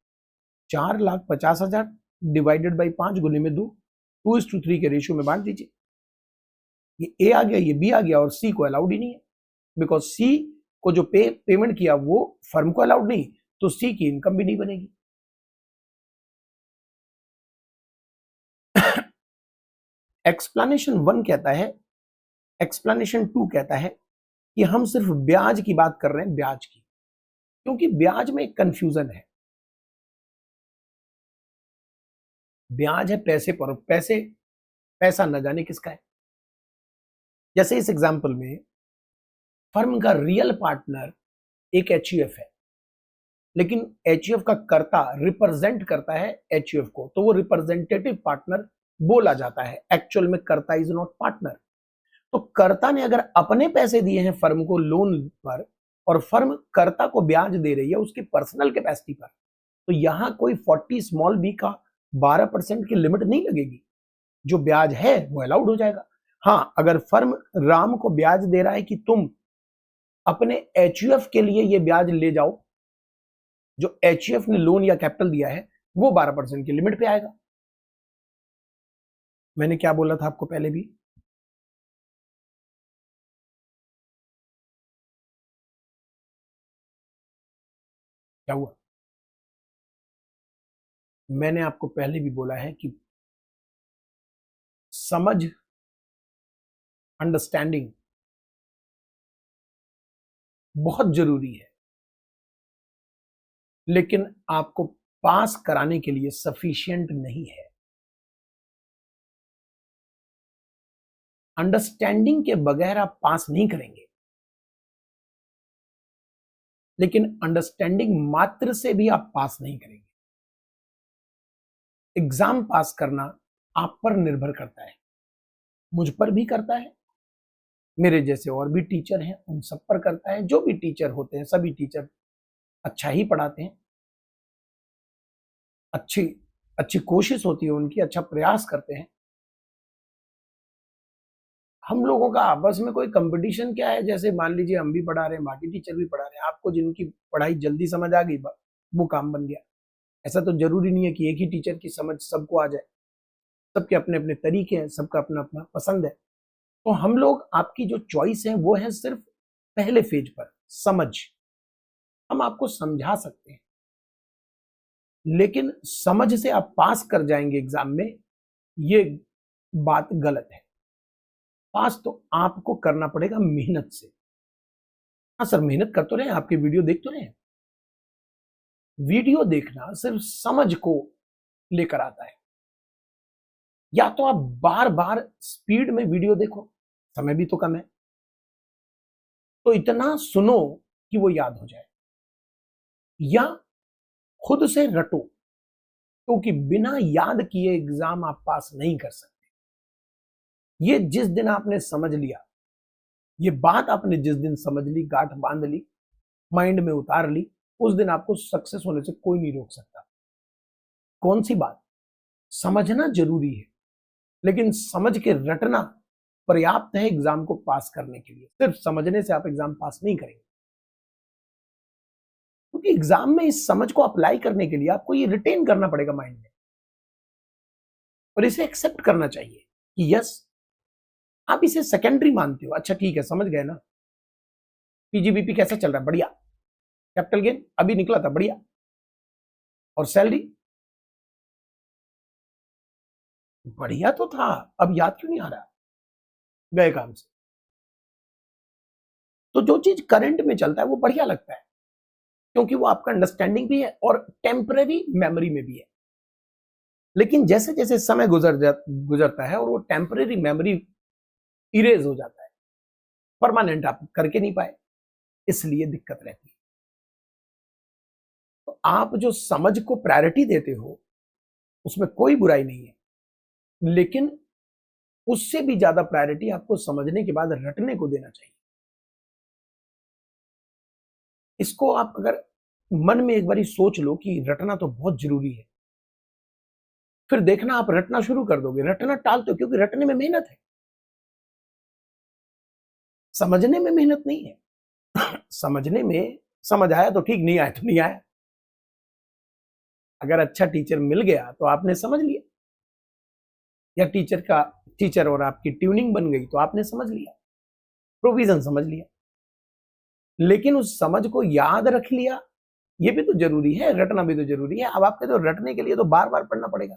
4,50,000 डिवाइडेड बाई 5 गुने में 2:3 के रेशियो में बांट दीजिए। ये ए आ गया, ये बी आ गया, और सी को अलाउड ही नहीं है, बिकॉज सी को जो पेमेंट किया वो फर्म को अलाउड नहीं, तो सी की इनकम भी नहीं बनेगी। एक्सप्लेनेशन 1 कहता है, एक्सप्लेनेशन 2 कहता है कि हम सिर्फ ब्याज की बात कर रहे हैं, ब्याज की, क्योंकि ब्याज में एक कंफ्यूजन है। ब्याज है पैसे पर, पैसा न जाने किसका है। जैसे इस एग्जांपल में फर्म का रियल पार्टनर एक एचयूएफ है, लेकिन एचयूएफ का कर्ता रिप्रेजेंट करता है एचयूएफ को, तो वो रिप्रेजेंटेटिव पार्टनर बोला जाता है। एक्चुअल में कर्ता इज नॉट पार्टनर। तो कर्ता ने अगर अपने पैसे दिए हैं फर्म को लोन पर, और फर्म कर्ता को ब्याज दे रही है उसकी पर्सनल कैपेसिटी पर, तो यहां कोई 40 स्मॉल बी का 12% की लिमिट नहीं लगेगी। जो ब्याज है वो अलाउड हो जाएगा। हां, अगर फर्म राम को ब्याज दे रहा है कि तुम अपने एचयूएफ के लिए ये ब्याज ले जाओ, जो एचयूएफ ने लोन या कैपिटल दिया है वो 12% की लिमिट पे आएगा। मैंने क्या बोला था आपको पहले भी, क्या हुआ? मैंने आपको पहले भी बोला है कि समझ, अंडरस्टैंडिंग बहुत जरूरी है, लेकिन आपको पास कराने के लिए सफिशिएंट नहीं है। अंडरस्टैंडिंग के बगैर आप पास नहीं करेंगे, लेकिन अंडरस्टैंडिंग मात्र से भी आप पास नहीं करेंगे। एग्जाम पास करना आप पर निर्भर करता है, मुझ पर भी करता है, मेरे जैसे और भी टीचर हैं उन सब पर करता है। जो भी टीचर होते हैं, सभी टीचर अच्छा ही पढ़ाते हैं, अच्छी अच्छी कोशिश होती है उनकी, अच्छा प्रयास करते हैं। हम लोगों का आपस में कोई कंपटीशन क्या है? जैसे मान लीजिए हम भी पढ़ा रहे हैं, बाकी टीचर भी पढ़ा रहे हैं, आपको जिनकी पढ़ाई जल्दी समझ आ गई वो काम बन गया। ऐसा तो जरूरी नहीं है कि एक ही टीचर की समझ सबको आ जाए, सबके अपने अपने तरीके हैं, सबका अपना अपना पसंद है। तो हम लोग, आपकी जो चॉइस है वो है सिर्फ पहले फेज पर समझ। हम आपको समझा सकते हैं, लेकिन समझ से आप पास कर जाएंगे एग्जाम में, ये बात गलत है। पास तो आपको करना पड़ेगा मेहनत से। हाँ सर, मेहनत कर तो रहे हैं, आपके वीडियो देख तो रहे हैं। वीडियो देखना सिर्फ समझ को लेकर आता है। या तो आप बार बार स्पीड में वीडियो देखो, समय भी तो कम है, तो इतना सुनो कि वो याद हो जाए, या खुद से रटो, क्योंकि बिना याद किए एग्जाम आप पास नहीं कर सकते। ये जिस दिन आपने समझ लिया, ये बात आपने जिस दिन समझ ली, गांठ बांध ली, माइंड में उतार ली, उस दिन आपको सक्सेस होने से कोई नहीं रोक सकता। कौन सी बात? समझना जरूरी है, लेकिन समझ के रटना पर्याप्त है एग्जाम को पास करने के लिए। सिर्फ समझने से आप एग्जाम पास नहीं करेंगे, क्योंकि एग्जाम में इस समझ को अप्लाई करने के लिए आपको ये रिटेन करना पड़ेगा माइंड में, और इसे एक्सेप्ट करना चाहिए कि यस, आप इसे सेकेंडरी मानते हो। अच्छा ठीक है, समझ गए ना, पीजीबीपी कैसा चल रहा है? बढ़िया। कैपिटल गेन अभी निकला था, बढ़िया। और सैलरी बढ़िया तो था, अब याद क्यों नहीं आ रहा? गए काम से। तो जो चीज करंट में चलता है वो बढ़िया लगता है, क्योंकि वो आपका अंडरस्टैंडिंग भी है और टेम्पररी मेमोरी में भी है। लेकिन जैसे जैसे समय गुजरता है और वो टेम्पररी मेमोरी इरेज हो जाता है, परमानेंट आप करके नहीं पाए, इसलिए दिक्कत रहती है। तो आप जो समझ को प्रायोरिटी देते हो उसमें कोई बुराई नहीं है, लेकिन उससे भी ज्यादा प्रायोरिटी आपको समझने के बाद रटने को देना चाहिए। इसको आप अगर मन में एक बारी सोच लो कि रटना तो बहुत जरूरी है, फिर देखना आप रटना शुरू कर दोगे। रटना टालते हो क्योंकि रटने में मेहनत है, समझने में मेहनत नहीं है। समझने में समझ आया तो ठीक, नहीं आया तो नहीं आया। अगर अच्छा टीचर मिल गया तो आपने समझ लिया, या टीचर और आपकी ट्यूनिंग बन गई तो आपने समझ लिया, प्रोविजन समझ लिया। लेकिन उस समझ को याद रख लिया, ये भी तो जरूरी है, रटना भी तो जरूरी है। अब आपके तो रटने के लिए तो बार बार पढ़ना पड़ेगा।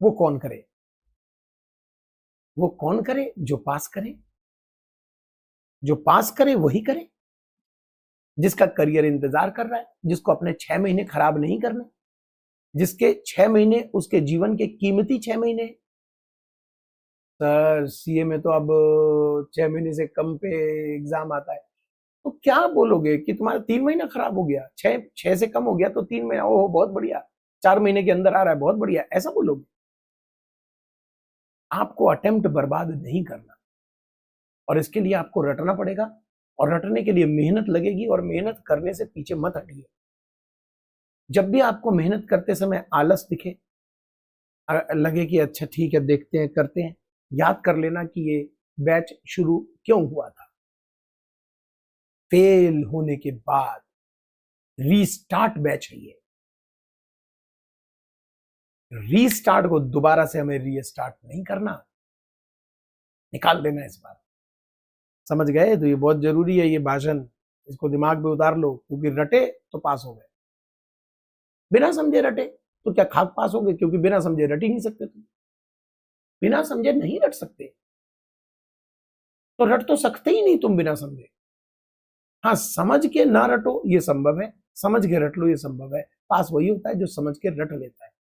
वो कौन करे? वो कौन करे? जो पास करे। जो पास करे वही करे, जिसका करियर इंतजार कर रहा है, जिसको अपने 6 महीने खराब नहीं करने, जिसके 6 महीने उसके जीवन के कीमती 6 महीने। सर सीए में तो अब 6 महीने से कम पे एग्जाम आता है, तो क्या बोलोगे कि तुम्हारा 3 महीना खराब हो गया, 6 से कम हो गया तो 3 महीना, ओह बहुत बढ़िया, 4 महीने के अंदर आ रहा है, बहुत बढ़िया, ऐसा बोलोगे? आपको अटेम्प्ट बर्बाद नहीं करना, और इसके लिए आपको रटना पड़ेगा, और रटने के लिए मेहनत लगेगी, और मेहनत करने से पीछे मत हटिए। जब भी आपको मेहनत करते समय आलस दिखे, लगे कि अच्छा ठीक है देखते हैं करते हैं, याद कर लेना कि ये बैच शुरू क्यों हुआ था। फेल होने के बाद रीस्टार्ट बैच है ये। रीस्टार्ट को दोबारा से हमें रीस्टार्ट नहीं करना, निकाल देना इस बार। समझ गए? तो ये बहुत जरूरी है ये भाषण, इसको दिमाग में उतार लो, क्योंकि रटे तो पास हो गए, बिना समझे रटे तो क्या खाक पास हो गए? क्योंकि बिना समझे रट ही नहीं सकते तुम, बिना समझे नहीं रट सकते, तो रट तो सकते ही नहीं तुम बिना समझे। हाँ, समझ के ना रटो ये संभव है, समझ के रट लो ये संभव है। पास वही होता है जो समझ के रट लेता है।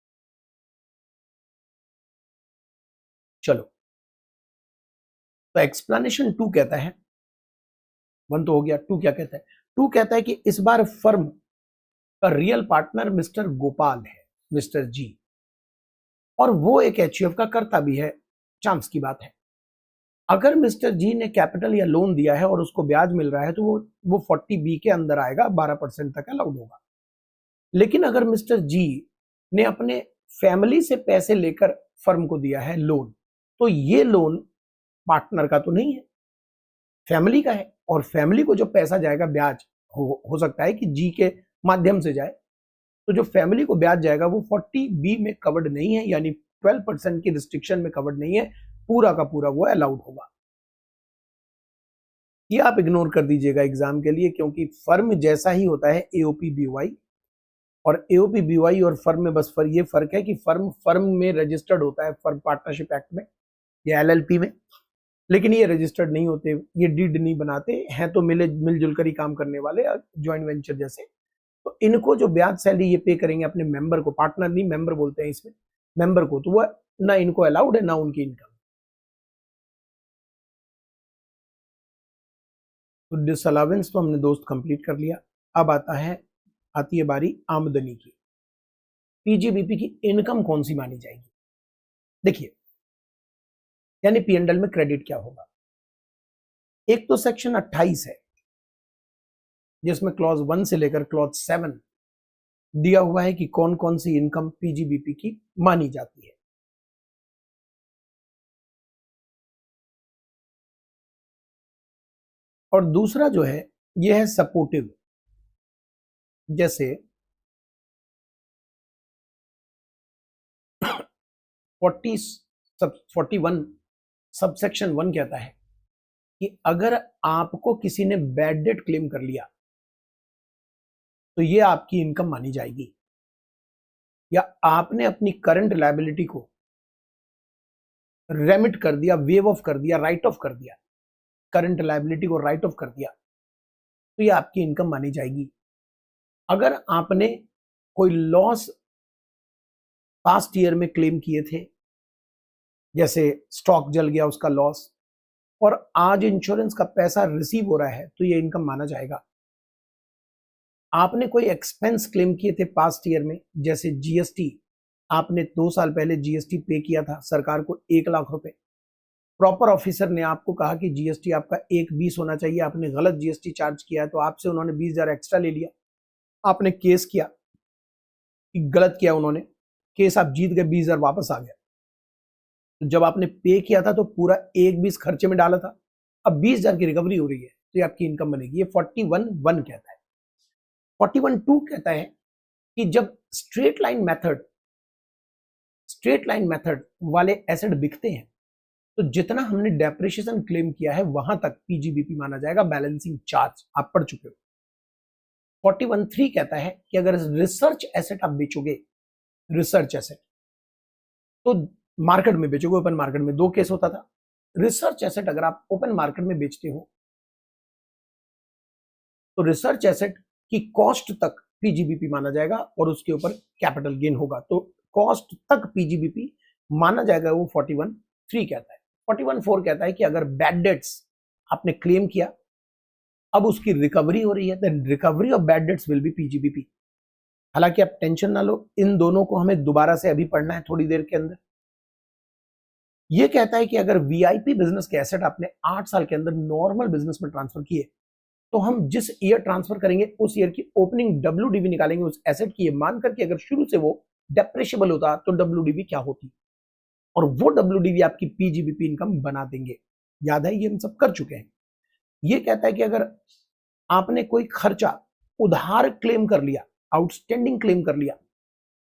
चलो, तो एक्सप्लेनेशन 2 कहता है, 1 तो हो गया, 2 क्या कहता है? 2 कहता है कि इस बार फर्म का रियल पार्टनर मिस्टर गोपाल है, मिस्टर जी, और वो एक एचयूएफ का करता भी है। चांस की बात है, अगर मिस्टर जी ने कैपिटल या लोन दिया है और उसको ब्याज मिल रहा है तो वो 40B के अंदर आएगा, 12% तक अलाउड होगा। लेकिन अगर मिस्टर जी ने अपने फैमिली से पैसे लेकर फर्म को दिया है लोन, तो ये लोन पार्टनर का तो नहीं है, फैमिली का है। और फैमिली को जो पैसा जाएगा ब्याज, हो सकता है कि जी के माध्यम से जाए, तो जो फैमिली को ब्याज जाएगा वो 40B में कवर्ड नहीं है, यानी 12% की रिस्ट्रिक्शन में कवर्ड नहीं है, पूरा का पूरा वो अलाउड होगा। ये आप इग्नोर कर दीजिएगा एग्जाम के लिए, क्योंकि फर्म जैसा ही होता है एओपी बीवाई, और एओपी बीवाई और फर्म में बस ये फर्क है कि फर्म में रजिस्टर्ड होता है, फर्म पार्टनरशिप एक्ट में या एलएलपी में, लेकिन ये रजिस्टर्ड नहीं होते, ये डीड नहीं बनाते हैं, तो मिलजुल कर ही काम करने वाले ज्वाइंट वेंचर जैसे। तो इनको जो ब्याज सैलरी ये पे करेंगे अपने मेंबर को, पार्टनर नहीं मेंबर बोलते हैं इसमें, मेंबर को, तो वह ना इनको अलाउड है ना उनकी इनकम। तो डिसअलावेंस तो हमने दोस्त कंप्लीट कर लिया। अब आती है बारी आमदनी की। पीजीबीपी की इनकम कौन सी मानी जाएगी? देखिए, यानी पीएनडल में क्रेडिट क्या होगा। एक तो सेक्शन 28 है जिसमें क्लॉज 1 से लेकर क्लॉज 7 दिया हुआ है कि कौन कौन सी इनकम पीजीबीपी की मानी जाती है। और दूसरा जो है यह है सपोर्टिव, जैसे 41 सबसेक्शन 1 कहता है कि अगर आपको किसी ने बैड डेट क्लेम कर लिया तो ये आपकी इनकम मानी जाएगी, या आपने अपनी करंट लायबिलिटी को रेमिट कर दिया, वेव ऑफ कर दिया, राइट ऑफ कर दिया, करंट लायबिलिटी को राइट ऑफ कर दिया, तो ये आपकी इनकम मानी जाएगी। अगर आपने कोई लॉस पास्ट ईयर में क्लेम किए थे, जैसे स्टॉक जल गया उसका लॉस, और आज इंश्योरेंस का पैसा रिसीव हो रहा है, तो ये इनकम माना जाएगा। आपने कोई एक्सपेंस क्लेम किए थे पास्ट ईयर में, जैसे जीएसटी, आपने 2 साल पहले जीएसटी पे किया था सरकार को 1 लाख रुपए, प्रॉपर ऑफिसर ने आपको कहा कि जीएसटी आपका 1,20 होना चाहिए, आपने गलत जीएसटी चार्ज किया है, तो आपसे उन्होंने 20,000 एक्स्ट्रा ले लिया, आपने केस किया कि गलत किया उन्होंने, केस आप जीत गए, 20,000 वापस आ गया। तो जब आपने पे किया था तो पूरा 1,20 खर्चे में डाला था, अब 20,000 की रिकवरी हो रही है, तो ये आपकी इनकम बनेगी। ये 41(1) कहता है। 41(2) कहता है कि जब स्ट्रेट लाइन मेथड वाले एसेट बिकते हैं तो जितना हमने डेप्रिसिएशन क्लेम किया है वहां तक पीजीबीपी माना जाएगा, बैलेंसिंग चार्ज आप पढ़ चुके हो। 41(3) कहता है कि अगर रिसर्च एसेट आप बेचोगे, रिसर्च एसेट तो मार्केट में बेचोगे, ओपन मार्केट में, 2 केस होता था। रिसर्च एसेट अगर आप ओपन मार्केट में बेचते हो तो रिसर्च एसेट की कॉस्ट तक पीजीबीपी माना जाएगा और उसके ऊपर कैपिटल गेन होगा, तो कॉस्ट तक पीजीबीपी माना जाएगा, वो 41(3) कहता है। 41(4) कहता है कि अगर बैड डेट्स आपने क्लेम किया, अब उसकी रिकवरी हो रही है, then recovery of bad debts will be PGBP. हालांकि आप टेंशन ना लो, इन दोनों को हमें दोबारा से अभी पढ़ना है थोड़ी देर के अंदर। ये कहता है कि अगर वीआईपी बिजनेस के एसेट आपने 8 साल के अंदर नॉर्मल बिजनेस में ट्रांसफर किए, तो हम जिस ईयर ट्रांसफर करेंगे उस ईयर की ओपनिंग डब्ल्यूडीवी निकालेंगे उस एसेट की, ये मान करके अगर शुरू से वो डेप्रेशिएबल होता तो डब्ल्यूडीवी क्या होती, और वो डब्ल्यूडीवी आपकी पीजीबीपी इनकम बना देंगे। याद है, ये हम सब कर चुके हैं। ये कहता है कि अगर आपने कोई खर्चा उधार क्लेम कर लिया, आउटस्टैंडिंग क्लेम कर लिया,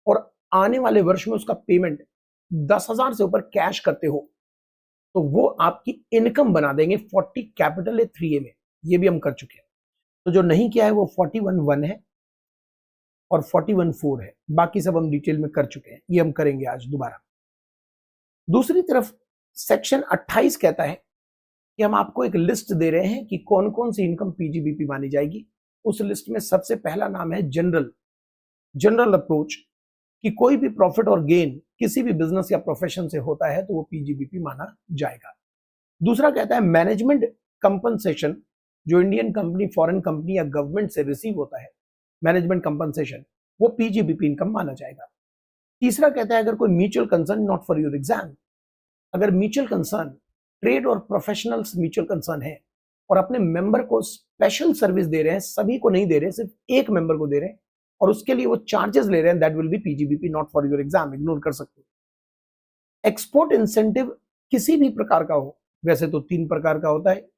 और आने वाले वर्ष में उसका पेमेंट 10,000 से ऊपर कैश करते हो, तो वो आपकी इनकम बना देंगे 40 कैपिटल 3A में। ये भी हम कर चुके हैं। तो जो नहीं किया है वो 41(1) है और 41(4) है, बाकी सब हम डिटेल में कर चुके हैं, ये हम करेंगे आज दोबारा। दूसरी तरफ सेक्शन 28 कहता है कि हम आपको एक लिस्ट दे रहे हैं कि कौन कौन सी इनकम पीजीबीपी मानी जाएगी। उस लिस्ट में सबसे पहला नाम है जनरल अप्रोच, कि कोई भी प्रॉफिट और गेन किसी भी बिजनेस या प्रोफेशन से होता है तो वो पीजीबीपी माना जाएगा। दूसरा कहता है मैनेजमेंट कंपनसेशन, जो इंडियन कंपनी, फॉरेन कंपनी या गवर्नमेंट से रिसीव होता है, मैनेजमेंट कंपनसेशन, वो पीजीबीपी इनकम माना जाएगा। तीसरा कहता है अगर कोई mutual concern, not for your exam, अगर म्यूचुअल कंसर्न ट्रेड और प्रोफेशनल्स म्यूचुअल कंसर्न है और अपने मेंबर को स्पेशल सर्विस दे रहे हैं, सभी को नहीं दे रहे, सिर्फ एक मेंबर को दे रहे हैं, और उसके लिए वो चार्जेस ले रहे हैं, that will be PGBP not for your exam, ignore कर सकते हो। एक्सपोर्ट इंसेंटिव किसी भी प्रकार का हो, वैसे तो 3 प्रकार का होता है,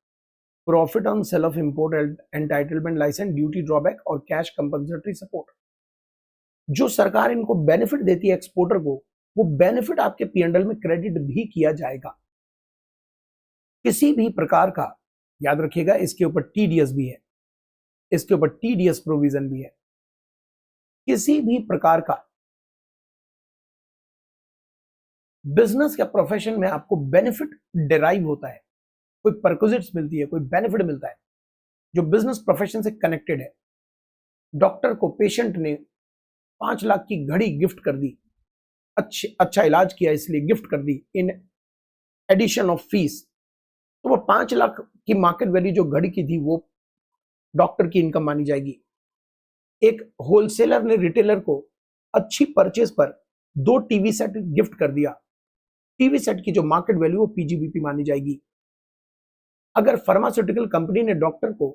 profit on sale of import, entitlement license, duty drawback और कैश कंपनसेटरी सपोर्ट। जो सरकार इनको बेनिफिट देती है एक्सपोर्टर को, वो बेनिफिट आपके पीएनएल में क्रेडिट भी किया जाएगा। किसी भी प्रकार का, याद रखिएगा, इसके ऊपर टीडीएस भी है, इसके ऊपर टीडीएस प्रोविजन भी है। किसी भी प्रकार का बिजनेस या प्रोफेशन में आपको बेनिफिट डिराइव होता है, कोई परक्विजिट्स मिलती है, कोई बेनिफिट मिलता है जो बिजनेस प्रोफेशन से कनेक्टेड है। डॉक्टर को पेशेंट ने 5 लाख की घड़ी गिफ्ट कर दी, अच्छा इलाज किया इसलिए गिफ्ट कर दी इन एडिशन ऑफ फीस, तो वो 5 लाख की मार्केट वैल्यू जो घड़ी की थी वो डॉक्टर की इनकम मानी जाएगी। एक होलसेलर ने रिटेलर को अच्छी परचेज पर 2 टीवी सेट गिफ्ट कर दिया, टीवी सेट की जो मार्केट वैल्यू वो पीजीबीपी मानी जाएगी। अगर फार्मास्यूटिकल कंपनी ने डॉक्टर को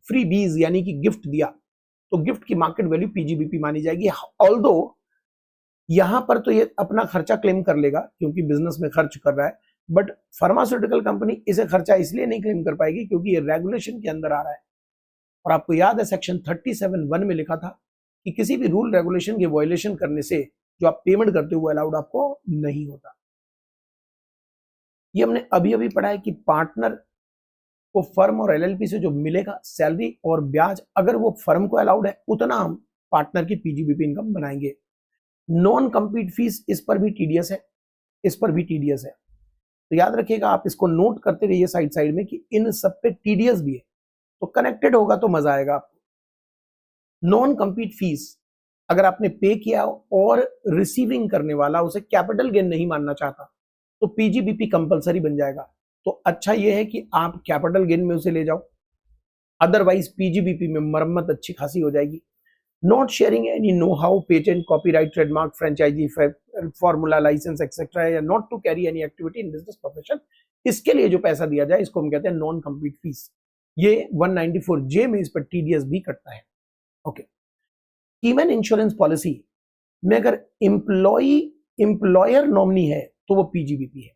फ्री बीज यानी कि गिफ्ट दिया, तो गिफ्ट की मार्केट वैल्यू पीजीबीपी मानी जाएगी। ऑल्दो यहां पर तो ये अपना खर्चा क्लेम कर लेगा क्योंकि बिजनेस में खर्च कर रहा है, बट फार्मास्यूटिकल कंपनी इसे खर्चा इसलिए नहीं क्लेम कर पाएगी क्योंकि ये रेगुलेशन के अंदर आ रहा है। और आपको याद है सेक्शन 37(1) में लिखा था कि किसी भी रूल रेगुलेशन के वायलेशन करने से जो आप पेमेंट करते हो अलाउड आपको नहीं होता। ये हमने अभी अभी पढ़ा है कि पार्टनर को फर्म और एलएलपी से जो मिलेगा सैलरी और ब्याज, अगर वो फर्म को अलाउड है उतना हम पार्टनर की पीजीबीपी इनकम बनाएंगे। नॉन कंपीट फीस, इस पर भी टीडीएस है, इस पर भी टीडीएस है, तो याद रखिएगा, आप इसको नोट करते रहिए साइड में कि इन सब पे टीडीएस भी है, तो कनेक्टेड होगा तो मजा आएगा आपको। नॉन कंपीट फीस अगर आपने पे किया और रिसीविंग करने वाला उसे कैपिटल गेन नहीं मानना चाहता तो पीजीबीपी कंपलसरी बन जाएगा। तो अच्छा यह है कि आप कैपिटल गेन में उसे ले जाओ, अदरवाइज पीजीबीपी में मरम्मत अच्छी खासी हो जाएगी। Not sharing any know how, patent, copyright, trademark, franchisee, formula, licence etcetera, या not to carry any activity in business profession, इसके लिए जो पैसा दिया जाए इसको हम कहते हैं नॉन कंप्लीट फीस। ये 194J में इस पर टीडीएस भी कटता है। ओके, कीमैन इंश्योरेंस पॉलिसी में अगर एम्प्लॉयर नॉमिनी है तो वो पीजीबीपी है,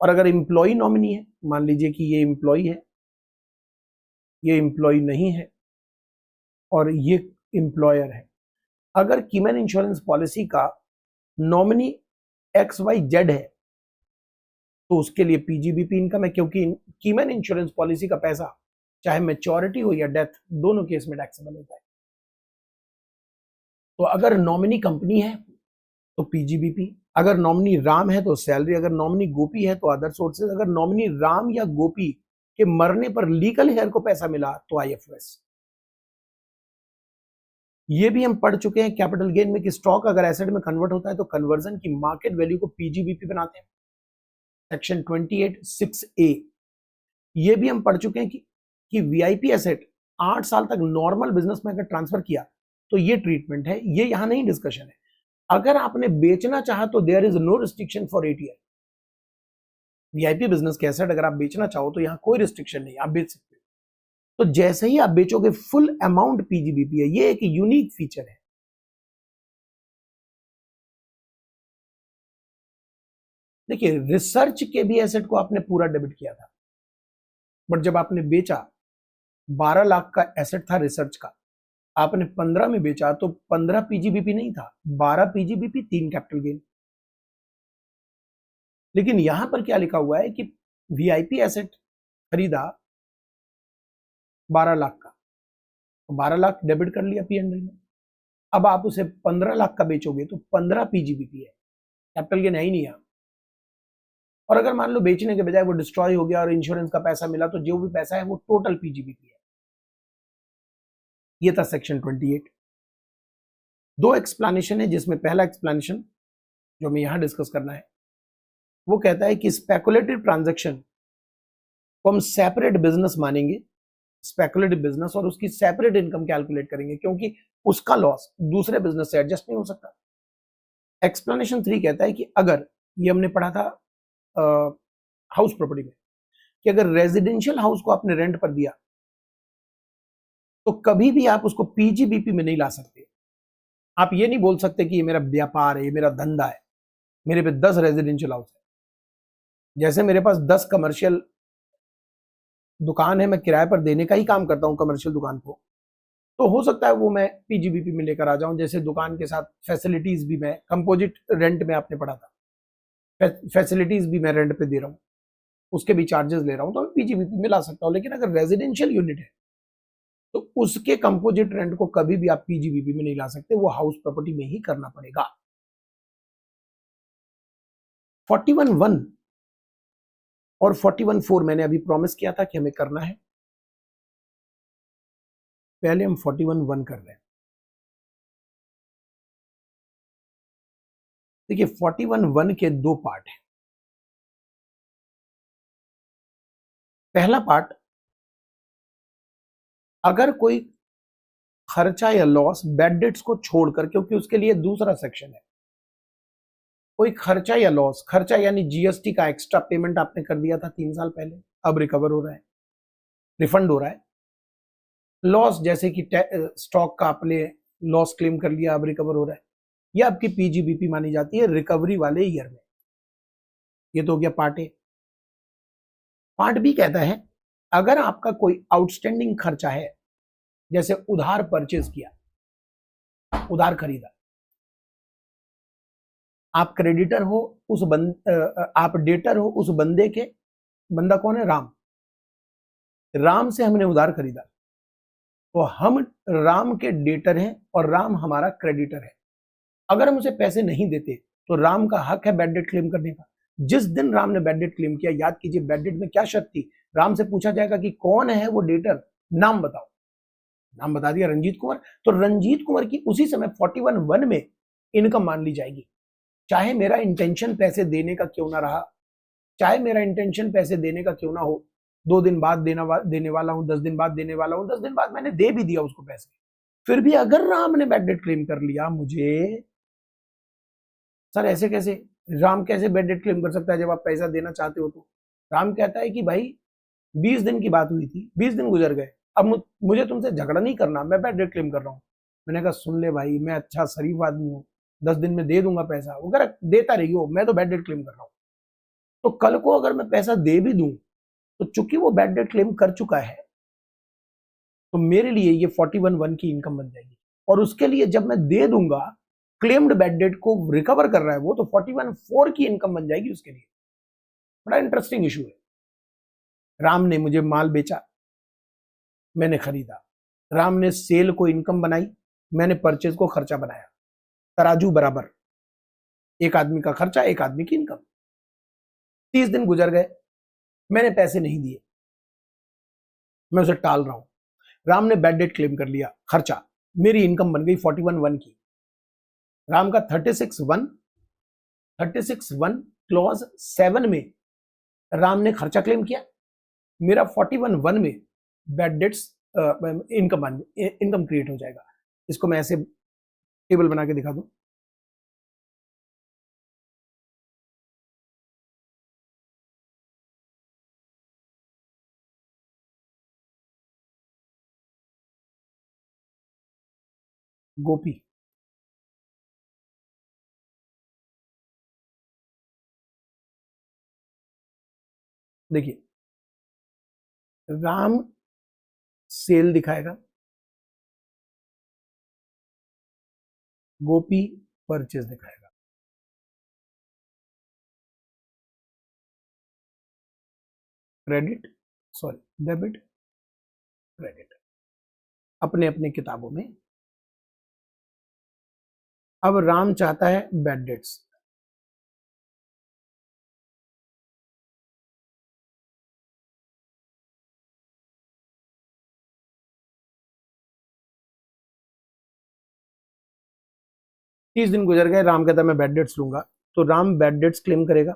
और अगर एम्प्लॉय नॉमिनी है, मान लीजिए कि ये एम्प्लॉय है, ये एम्प्लॉय नहीं है और ये एम्प्लॉयर है, अगर कीमैन इंश्योरेंस पॉलिसी का नॉमिनी XYZ है तो उसके लिए पीजीबीपी इनकम है, क्योंकि कीमैन इंश्योरेंस पॉलिसी का पैसा चाहे मैच्योरिटी हो या डेथ, दोनों केस में टैक्सेबल होता है। तो अगर नॉमिनी कंपनी है तो पीजीबीपी, अगर नॉमिनी राम है तो सैलरी, अगर नॉमिनी गोपी है तो अदर सोर्सेज, अगर नॉमिनी राम या गोपी के मरने पर लीगल हेयर को पैसा मिला तो आईएफएस। ये भी हम पढ़ चुके हैं कैपिटल गेन में कि स्टॉक अगर एसेट में कन्वर्ट होता है तो कन्वर्जन की मार्केट वैल्यू को पीजीबीपी बनाते हैं, सेक्शन 28(6)A। ये भी हम पढ़ चुके हैं कि वीआईपी एसेट 8 साल तक नॉर्मल बिजनेस में अगर ट्रांसफर किया तो ये ट्रीटमेंट है, ये यहां नहीं डिस्कशन है। अगर आपने बेचना चाहा तो there is no restriction for 8 year. VIP business के एसेट अगर आप बेचना चाहो तो यहां कोई रिस्ट्रिक्शन नहीं, आप बेच सकते हो। तो जैसे ही आप बेचोगे फुल अमाउंट पीजीबीपी है, ये एक यूनिक फीचर है। देखिए, रिसर्च के भी एसेट को आपने पूरा डेबिट किया था, बट जब आपने बेचा 12 लाख का एसेट था रिसर्च का, आपने 15 में बेचा तो 15 पीजीबीपी नहीं था, 12 पीजीबीपी, 3 कैपिटल गेन। लेकिन यहां पर क्या लिखा हुआ है कि वीआईपी एसेट खरीदा 12 लाख का, तो 12 लाख डेबिट कर लिया पीएनएल में। अब आप उसे 15 लाख का बेचोगे तो 15 पीजीबीपी है, कैपिटल गेन है ही नहीं यहां। और अगर मान लो बेचने के बजाय वो डिस्ट्रॉय हो गया और इंश्योरेंस का पैसा मिला तो जो भी पैसा है वो टोटल पीजीबीपी है। ये था सेक्शन 28। दो एक्सप्लेनेशन है, जिसमें पहला एक्सप्लेनेशन जो हमें यहां डिस्कस करना है वो कहता है कि स्पेकुलेटिव ट्रांजैक्शन को हम सेपरेट बिजनेस मानेंगे, स्पेकुलेटिव बिजनेस, और उसकी सेपरेट इनकम कैलकुलेट करेंगे, क्योंकि उसका लॉस दूसरे बिजनेस से एडजस्ट नहीं हो सकता। एक्सप्लेनेशन 3 कहता है कि अगर, ये हमने पढ़ा था हाउस प्रॉपर्टी में, कि अगर रेजिडेंशियल हाउस को आपने रेंट पर दिया तो कभी भी आप उसको पीजीबीपी में नहीं ला सकते। आप ये नहीं बोल सकते कि ये मेरा व्यापार है, ये मेरा धंधा है, मेरे पे 10 रेजिडेंशियल हाउस है। जैसे मेरे पास 10 कमर्शियल दुकान है, मैं किराए पर देने का ही काम करता हूं कमर्शियल दुकान को, तो हो सकता है वो मैं पीजीबीपी में लेकर आ जाऊं। जैसे दुकान के साथ फैसिलिटीज भी मैं कंपोजिट रेंट में, आपने पढ़ा था, फैसिलिटीज भी मैं रेंट पे दे रहा हूं, उसके भी चार्जेस ले रहा हूं, तो मैं पीजीबीपी में ला सकता हूं। लेकिन अगर रेजिडेंशियल यूनिट है तो उसके कंपोजिट रेंट को कभी भी आप पीजीबीपी में नहीं ला सकते, वो हाउस प्रॉपर्टी में ही करना पड़ेगा। 41(1) और 41(4) मैंने अभी प्रॉमिस किया था कि हमें करना है, पहले हम 41(1) कर रहे हैं। देखिए, 41(1) के दो पार्ट हैं। पहला पार्ट, अगर कोई खर्चा या लॉस बैड डेट्स को छोड़कर, क्योंकि उसके लिए दूसरा सेक्शन है, कोई खर्चा या लॉस, खर्चा यानी जीएसटी का एक्स्ट्रा पेमेंट आपने कर दिया था 3 साल पहले, अब रिकवर हो रहा है, रिफंड हो रहा है। लॉस जैसे कि स्टॉक का आपने लॉस क्लेम कर लिया, अब रिकवर हो रहा है, यह आपकी पीजीबीपी मानी जाती है रिकवरी वाले ईयर में। ये तो हो गया पार्ट ए। पार्ट बी कहता है, अगर आपका कोई आउटस्टैंडिंग खर्चा है, जैसे उधार परचेज किया, उधार खरीदा, आप क्रेडिटर हो उस आप डेटर हो उस बंदे के, बंदा कौन है? राम। राम से हमने उधार खरीदा तो हम राम के डेटर हैं और राम हमारा क्रेडिटर है। अगर हम उसे पैसे नहीं देते तो राम का हक है बैड डेट क्लेम करने का। जिस दिन राम ने बैड डेट क्लेम किया, याद कीजिए बैड डेट में क्या शर्त थी, राम से पूछा जाएगा कि कौन है वो डेटर, नाम बताओ, नाम बता दिया रंजीत कुमार, तो रंजीत कुमार की उसी समय 41(1) में इनकम मान ली जाएगी। चाहे मेरा इंटेंशन पैसे देने का क्यों ना रहा, चाहे मेरा इंटेंशन पैसे देने का क्यों ना हो, 2 दिन बाद देने वाला हूं, 10 दिन बाद देने वाला हूं, 10 दिन बाद मैंने दे भी दिया उसको पैसे, फिर भी अगर राम ने बैड डेट क्लेम कर लिया, मुझे सर ऐसे कैसे, राम कैसे बैड डेट क्लेम कर सकता है जब आप पैसा देना चाहते हो तो? राम कहता है कि भाई 20 दिन की बात हुई थी, 20 दिन गुजर गए, अब मुझे तुमसे झगड़ा नहीं करना, मैं बैड डेट क्लेम कर रहा हूँ। मैंने कहा सुन ले भाई, मैं अच्छा शरीफ आदमी हूँ, 10 दिन में दे दूंगा पैसा। वो कह रहा देता रही हो, मैं तो बैड डेट क्लेम कर रहा हूँ। तो कल को अगर मैं पैसा दे भी दूं, तो चूंकि वो बैड डेट क्लेम कर चुका है, तो मेरे लिए ये 41(1) की इनकम बन जाएगी। और उसके लिए जब मैं दे दूंगा, क्लेम्ड बैड डेट को रिकवर कर रहा है वो, तो 41(4) की इनकम बन जाएगी उसके लिए। बड़ा इंटरेस्टिंग इशू है। राम ने मुझे माल बेचा, मैंने खरीदा। राम ने सेल को इनकम बनाई, मैंने परचेज को खर्चा बनाया। तराजू बराबर, एक आदमी का खर्चा, एक आदमी की इनकम। 30 दिन गुजर गए, मैंने पैसे नहीं दिए, मैं उसे टाल रहा हूं। राम ने बैड डेट क्लेम कर लिया, खर्चा, मेरी इनकम बन गई 41(1) की। राम का 36(1) क्लॉज 7 में राम ने खर्चा क्लेम किया, मेरा 41(1) में बैड डेट्स इनकम क्रिएट हो जाएगा। इसको मैं ऐसे टेबल बना के दिखा दूं। गोपी, देखिए, राम सेल दिखाएगा, गोपी परचेज दिखाएगा। क्रेडिट, सॉरी डेबिट, क्रेडिट, अपने अपने किताबों में। अब राम चाहता है बैड डेट्स, तीस दिन गुजर गए, राम कहता है मैं बैड डेट्स लूंगा, तो राम बैड डेट्स क्लेम करेगा।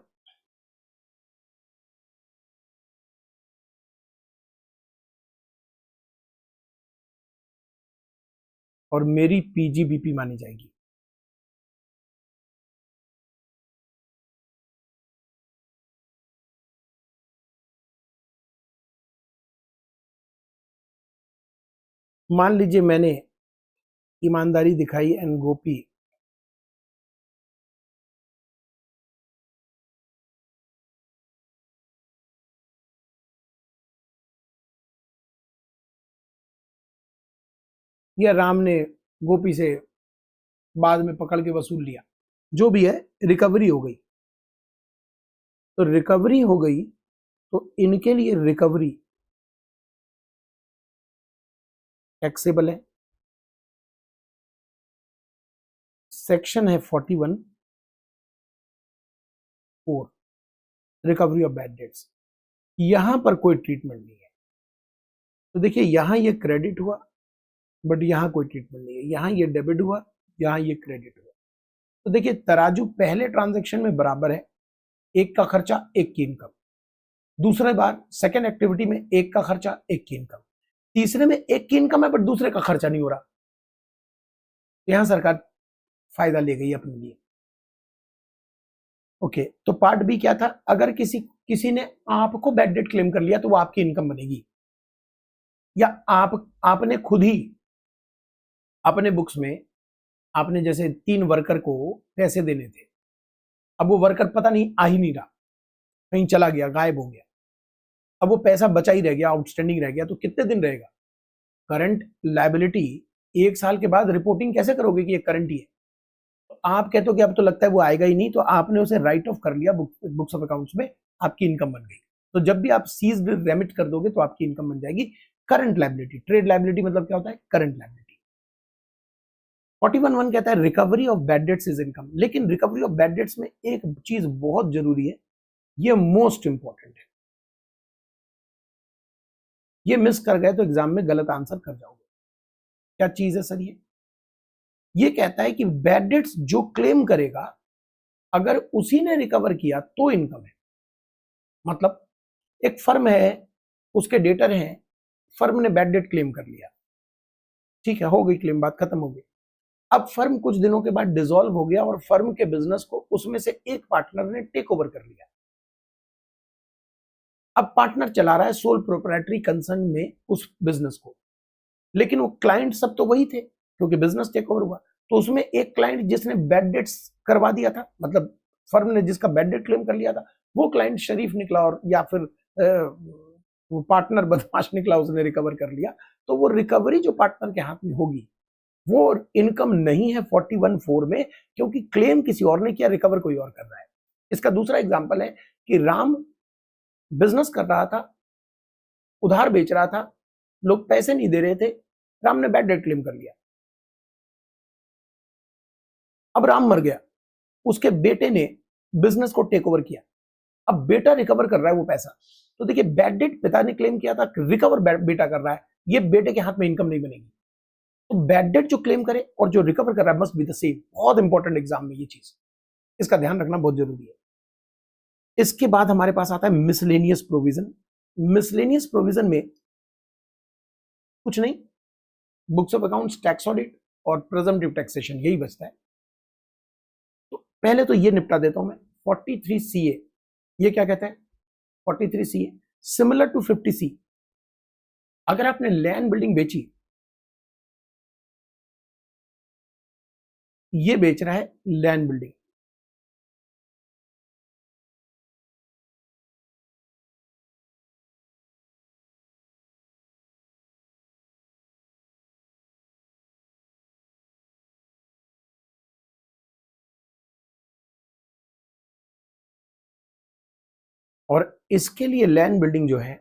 और मेरी पीजीबीपी मानी जाएगी। मान लीजिए मैंने ईमानदारी दिखाई एंड गोपी या राम ने गोपी से बाद में पकड़ के वसूल लिया, जो भी है, रिकवरी हो गई। तो रिकवरी हो गई, तो इनके लिए रिकवरी टैक्सेबल है। सेक्शन है 41(4), रिकवरी ऑफ बैड डेट्स। यहां पर कोई ट्रीटमेंट नहीं है। तो देखिए, यहां ये क्रेडिट हुआ, बट यहां कोई ट्रीटमेंट नहीं है। यहां ये डेबिट हुआ, यहां ये क्रेडिट हुआ। तो देखिए, तराजू पहले ट्रांजैक्शन में बराबर है, एक का खर्चा एक की इनकम। दूसरे बार सेकेंड एक्टिविटी में एक का खर्चा एक की इनकम। तीसरे में एक की इनकम है बट दूसरे का खर्चा नहीं हो रहा। यहां सरकार फायदा ले गई अपने लिए। ओके, तो पार्ट बी क्या था? अगर किसी ने आपको बैड डेट क्लेम कर लिया तो वो आपकी इनकम बनेगी, या आपने खुद ही अपने बुक्स में, आपने जैसे 3 वर्कर को पैसे देने थे, अब वो वर्कर पता नहीं आ ही नहीं रहा, कहीं चला गया, गायब हो गया, अब वो पैसा बचा ही रह गया, आउटस्टैंडिंग रह गया, तो कितने दिन रहेगा? करंट लायबिलिटी 1 साल के बाद रिपोर्टिंग कैसे करोगे कि ये करंट ही है? तो आप कहते हो कि अब तो लगता है वो आएगा ही नहीं, तो आपने उसे राइट ऑफ कर लिया बुक्स ऑफ अकाउंट्स में, आपकी इनकम बन गई। तो जब भी आप सीज्ड रेमिट कर दोगे तो आपकी इनकम बन जाएगी। करंट लायबिलिटी, ट्रेड लायबिलिटी मतलब क्या होता है? Current liability. 41(1) कहता है recovery of bad dates is income. लेकिन रिकवरी ऑफ बैड डेट्स में एक चीज बहुत जरूरी है, ये मोस्ट इंपॉर्टेंट है, ये मिस कर गए तो एग्जाम में गलत आंसर कर जाओगे। क्या चीज है सर? ये कहता है कि बैड डेट्स जो क्लेम करेगा, अगर उसी ने रिकवर किया तो इनकम है। मतलब एक फर्म है, उसके डेटर हैं, फर्म ने बैड डेट क्लेम कर लिया, ठीक है, हो गई क्लेम, बात खत्म हो गई। अब फर्म कुछ दिनों के बाद डिसॉल्व हो गया और फर्म के बिजनेस को उसमें से एक पार्टनर ने टेक ओवर कर लिया। अब पार्टनर चला रहा है सोल प्रोप्राइटरी कंसर्न में उस बिजनेस को, लेकिन वो क्लाइंट सब तो वही थे क्योंकि बिजनेस टेक ओवर हुआ। तो उसमें एक क्लाइंट जिसने बैड डेट्स करवा दिया था, मतलब फर्म ने जिसका बैड डेट क्लेम कर लिया था, वो क्लाइंट शरीफ निकला और या फिर वो पार्टनर बदमाश निकला, उसने रिकवर कर लिया। तो वो रिकवरी जो पार्टनर के हाथ में होगी वो इनकम नहीं है 41(4) में, क्योंकि क्लेम किसी और ने किया, रिकवर कोई और कर रहा है। इसका दूसरा एग्जांपल है कि राम बिजनेस कर रहा था, उधार बेच रहा था, लोग पैसे नहीं दे रहे थे, राम ने बैड डेट क्लेम कर लिया। अब राम मर गया, उसके बेटे ने बिजनेस को टेक ओवर किया, अब बेटा रिकवर कर रहा है वो पैसा। तो देखिए, बैड डेट पिता ने क्लेम किया था, रिकवर बेटा कर रहा है, ये बेटे के हाथ में इनकम नहीं बनेगी। तो बैड डेट जो क्लेम करे और जो रिकवर कर रहा है मस्ट बी द सेम। बहुत इंपॉर्टेंट एग्जाम में ये चीज, इसका ध्यान रखना बहुत जरूरी है। इसके बाद हमारे पास आता है मिसलेनियस प्रोविजन। मिसलेनियस प्रोविजन में कुछ नहीं, books of accounts, tax audit और प्रेजम्पटिव टैक्सेशन, यही बचता है। तो पहले तो ये निपटा देता हूं मैं। 43CA, ये क्या कहता है? 43CA similar to 50C। अगर आपने लैंड बिल्डिंग बेची, ये बेच रहा है लैंड बिल्डिंग, और इसके लिए लैंड बिल्डिंग जो है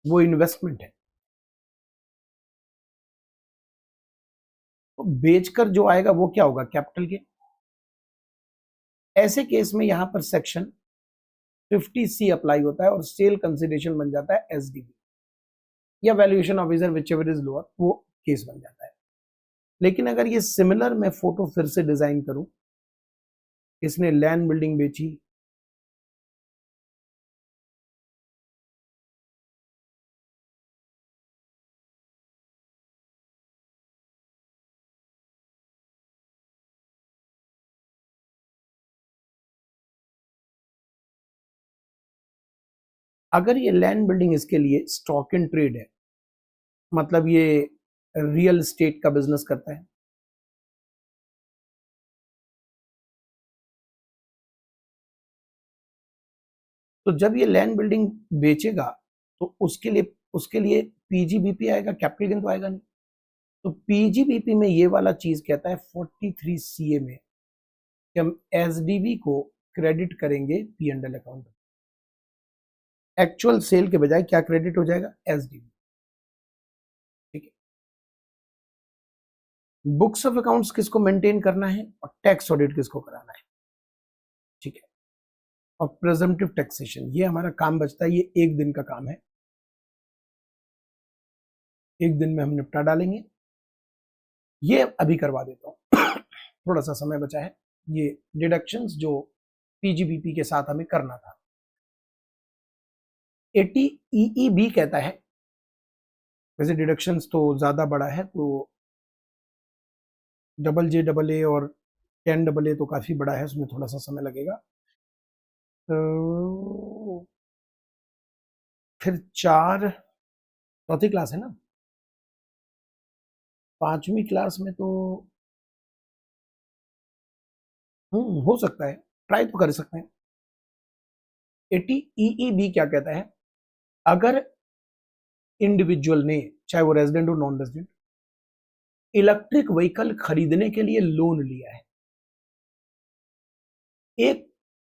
वो इन्वेस्टमेंट है। तो बेचकर जो आएगा वो क्या होगा? Capital gain. ऐसे केस में यहां पर सेक्शन 50C अप्लाई होता है और सेल कंसिडरेशन बन जाता है SDV या valuation officer, whichever is lower, वो केस बन जाता है। लेकिन अगर ये सिमिलर मैं फोटो फिर से डिजाइन करूं, इसने लैंड बिल्डिंग बेची, अगर ये लैंड बिल्डिंग इसके लिए स्टॉक इन ट्रेड है, मतलब ये रियल एस्टेट का बिजनेस करता है, तो जब ये लैंड बिल्डिंग बेचेगा तो उसके लिए PGBP आएगा, कैपिटल गेन तो आएगा नहीं। तो PGBP में ये वाला चीज कहता है 43CA में कि हम SDV को क्रेडिट करेंगे P&L अकाउंट। एक्चुअल सेल के बजाय क्या क्रेडिट हो जाएगा? SDV। ठीक है, बुक्स ऑफ अकाउंट्स किसको मेंटेन करना है और टैक्स ऑडिट किसको कराना है। ठीक है, और प्रेजम्पटिव टैक्सेशन, ये हमारा काम बचता है, ये एक दिन का काम है, एक दिन में हम निपटा डालेंगे। ये अभी करवा देता हूं थोड़ा सा समय बचा है। ये डिडक्शंस जो PGBP के साथ हमें करना था। 80 EEB कहता है, वैसे डिडक्शंस तो ज्यादा बड़ा है, तो JJAA और 10AA तो काफी बड़ा है, उसमें थोड़ा सा समय लगेगा। तो फिर 4 चौथी क्लास है ना, 5वीं क्लास में तो हो सकता है, ट्राई तो कर सकते हैं। 80 EEB क्या कहता है? अगर इंडिविजुअल ने, चाहे वो रेजिडेंट हो नॉन रेजिडेंट, इलेक्ट्रिक व्हीकल खरीदने के लिए लोन लिया है, एक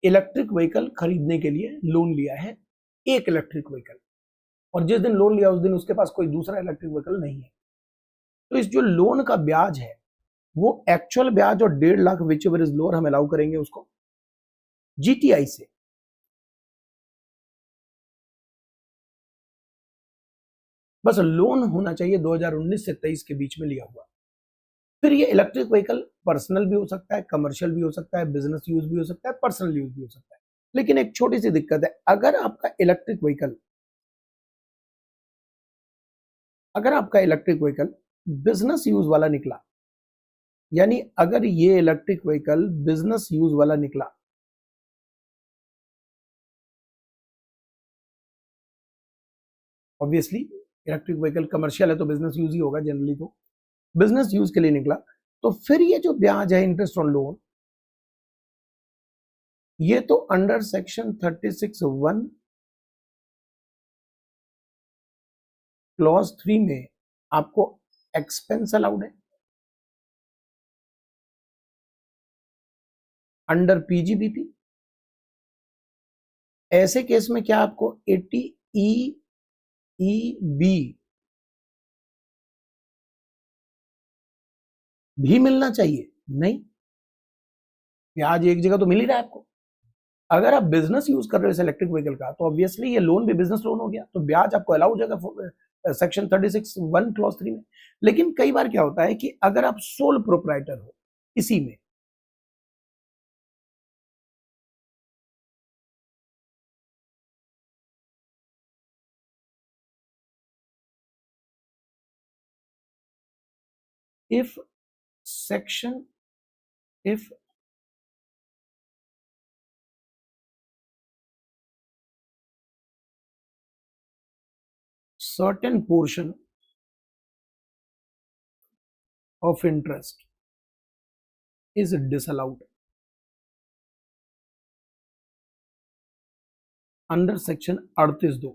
इलेक्ट्रिक व्हीकल खरीदने के लिए लोन लिया है, एक इलेक्ट्रिक व्हीकल, और जिस दिन लोन लिया उस दिन उसके पास कोई दूसरा इलेक्ट्रिक व्हीकल नहीं है, तो इस जो लोन का ब्याज है वो एक्चुअल ब्याज और 1.5 lakh whichever is lower हम अलाउ करेंगे उसको GTI से। बस लोन होना चाहिए 2019 से 23 के बीच में लिया हुआ। फिर ये इलेक्ट्रिक व्हीकल पर्सनल भी हो सकता है, कमर्शियल भी हो सकता है, बिजनेस यूज भी हो सकता है, पर्सनल यूज भी हो सकता है। लेकिन एक छोटी सी दिक्कत है, अगर आपका इलेक्ट्रिक व्हीकल बिजनेस यूज वाला निकला, यानी अगर ये इलेक्ट्रिक व्हीकल बिजनेस यूज वाला निकला, ऑब्वियसली इलेक्ट्रिक व्हीकल कमर्शियल है तो बिजनेस यूज ही होगा जनरली, तो बिजनेस यूज के लिए निकला, तो फिर ये जो ब्याज है इंटरेस्ट ऑन लोन, ये तो अंडर सेक्शन 36(1) क्लॉज 3 में आपको एक्सपेंस अलाउड है। अंडर पीजीबीपी ऐसे केस में क्या आपको 80(e)(b) भी मिलना चाहिए? नहीं, ब्याज एक जगह तो मिल ही रहा है आपको। अगर आप बिजनेस यूज कर रहे हो इस इलेक्ट्रिक व्हीकल का, तो ऑब्वियसली ये लोन भी बिजनेस लोन हो गया, तो ब्याज आपको अलाउ हो जाएगा सेक्शन 36(1) क्लॉज 3 में। लेकिन कई बार क्या होता है कि अगर आप सोल प्रोप्राइटर हो इसी में, if section if certain portion of interest is disallowed under section 38(2),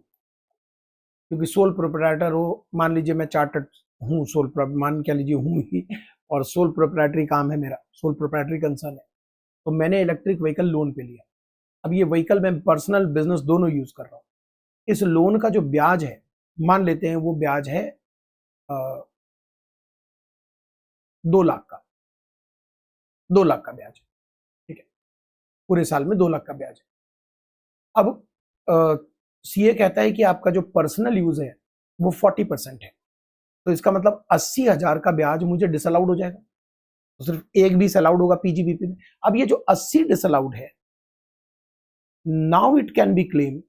क्योंकि सोल प्रोप्राइटर हो, मान लीजिए मैं चार्टर्ड हूँ, मान क्या लीजिए हूँ ही, और सोल प्रोप्राइटरी काम है मेरा, सोल प्रोप्राइटरी कंसर्न है, तो मैंने इलेक्ट्रिक व्हीकल लोन पे लिया। अब ये व्हीकल मैं पर्सनल बिजनेस दोनों यूज कर रहा हूँ। इस लोन का जो ब्याज है, मान लेते हैं वो ब्याज है 2 लाख का, 2 लाख का ब्याज है, ठीक है, पूरे साल में 2 लाख का ब्याज है। अब सीए कहता है कि आपका जो पर्सनल यूज है वो 40% है, तो इसका मतलब 80,000 का ब्याज मुझे डिसअलाउड हो जाएगा, तो सिर्फ एक 20 अलाउड होगा पीजीबीपी में। अब ये जो 80 डिसअलाउड है, now it can be claim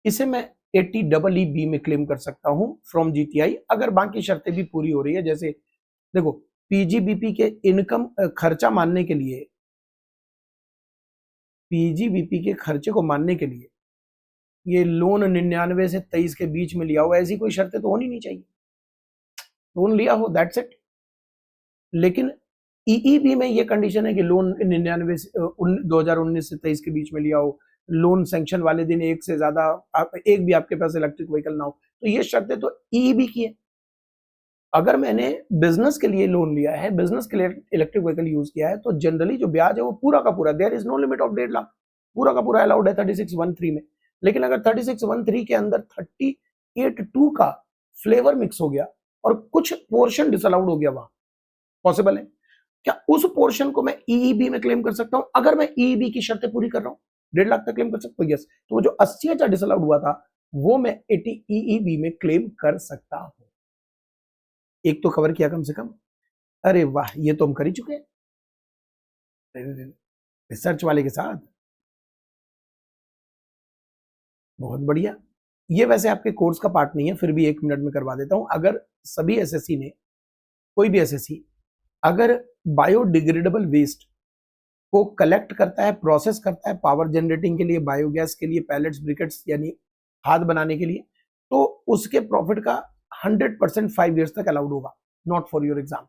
इसे मैं 80(e)(b) में क्लेम कर सकता हूं फ्रॉम जीटीआई, अगर बाकी शर्तें भी पूरी हो रही है। जैसे देखो, पीजीबीपी के इनकम खर्चा मानने के लिए, पीजीबीपी के खर्चे को मानने के लिए ये लोन 99 से 23 के बीच में लिया हो, ऐसी कोई शर्तें तो होनी नहीं चाहिए, लोन लिया हो दैट्स इट। लेकिन ईईबी में ये कंडीशन है कि लोन 99 से 2019 से 23 के बीच में लिया हो, लोन सैंक्शन वाले दिन एक से ज्यादा एक भी आपके पास इलेक्ट्रिक व्हीकल ना हो, तो ये शर्तें तो ईईबी की है। अगर मैंने बिजनेस के लिए लोन लिया है, बिजनेस के लिए इलेक्ट्रिक व्हीकल यूज किया है, तो जनरली जो ब्याज है वो पूरा का पूरा, there is no limit of 1.5 lakh, पूरा का पूरा अलाउड है 36(1)(3) में। लेकिन अगर 36(1)(3) के अंदर 38(2) का फ्लेवर मिक्स हो गया और कुछ पोर्शन डिसअलाउड हो गया, वहां पॉसिबल है क्या उस पोर्शन को मैं ईईबी में क्लेम कर सकता हूं? अगर मैं ईईबी की शर्तें पूरी कर रहा हूं 1.5 लाख तक क्लेम कर सकता हूं, यस। तो वो जो 80,000 डिसअलाउड हुआ था वो मैं 80 ईईबी में क्लेम कर सकता हूं। एक तो कवर किया कम से कम। अरे वाह, ये तो हम कर ही चुके हैं रिसर्च वाले के साथ, बहुत बढ़िया। ये वैसे आपके कोर्स का पार्ट नहीं है, फिर भी 1 मिनट में करवा देता हूं। अगर सभी एसएससी ने, कोई भी एसएससी अगर बायोडिग्रेडेबल वेस्ट को कलेक्ट करता है, प्रोसेस करता है पावर जनरेटिंग के लिए, बायोगैस के लिए, पैलेट्स ब्रिकेट्स यानी खाद बनाने के लिए, तो उसके प्रॉफिट का 100% 5 इयर्स तक अलाउड होगा, नॉट फॉर योर एग्जाम।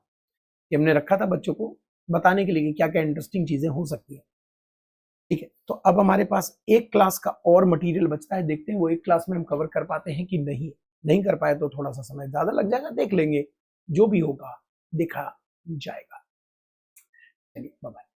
ये हमने रखा था बच्चों को बताने के लिए कि क्या क्या इंटरेस्टिंग चीजें हो सकती है, ठीक है। तो अब हमारे पास एक क्लास का और मटेरियल बचता है, देखते हैं वो एक क्लास में हम कवर कर पाते हैं कि नहीं। नहीं कर पाए तो थोड़ा सा समय ज्यादा लग जाएगा, देख लेंगे, जो भी होगा देखा जाएगा। चलिए बाय बाय।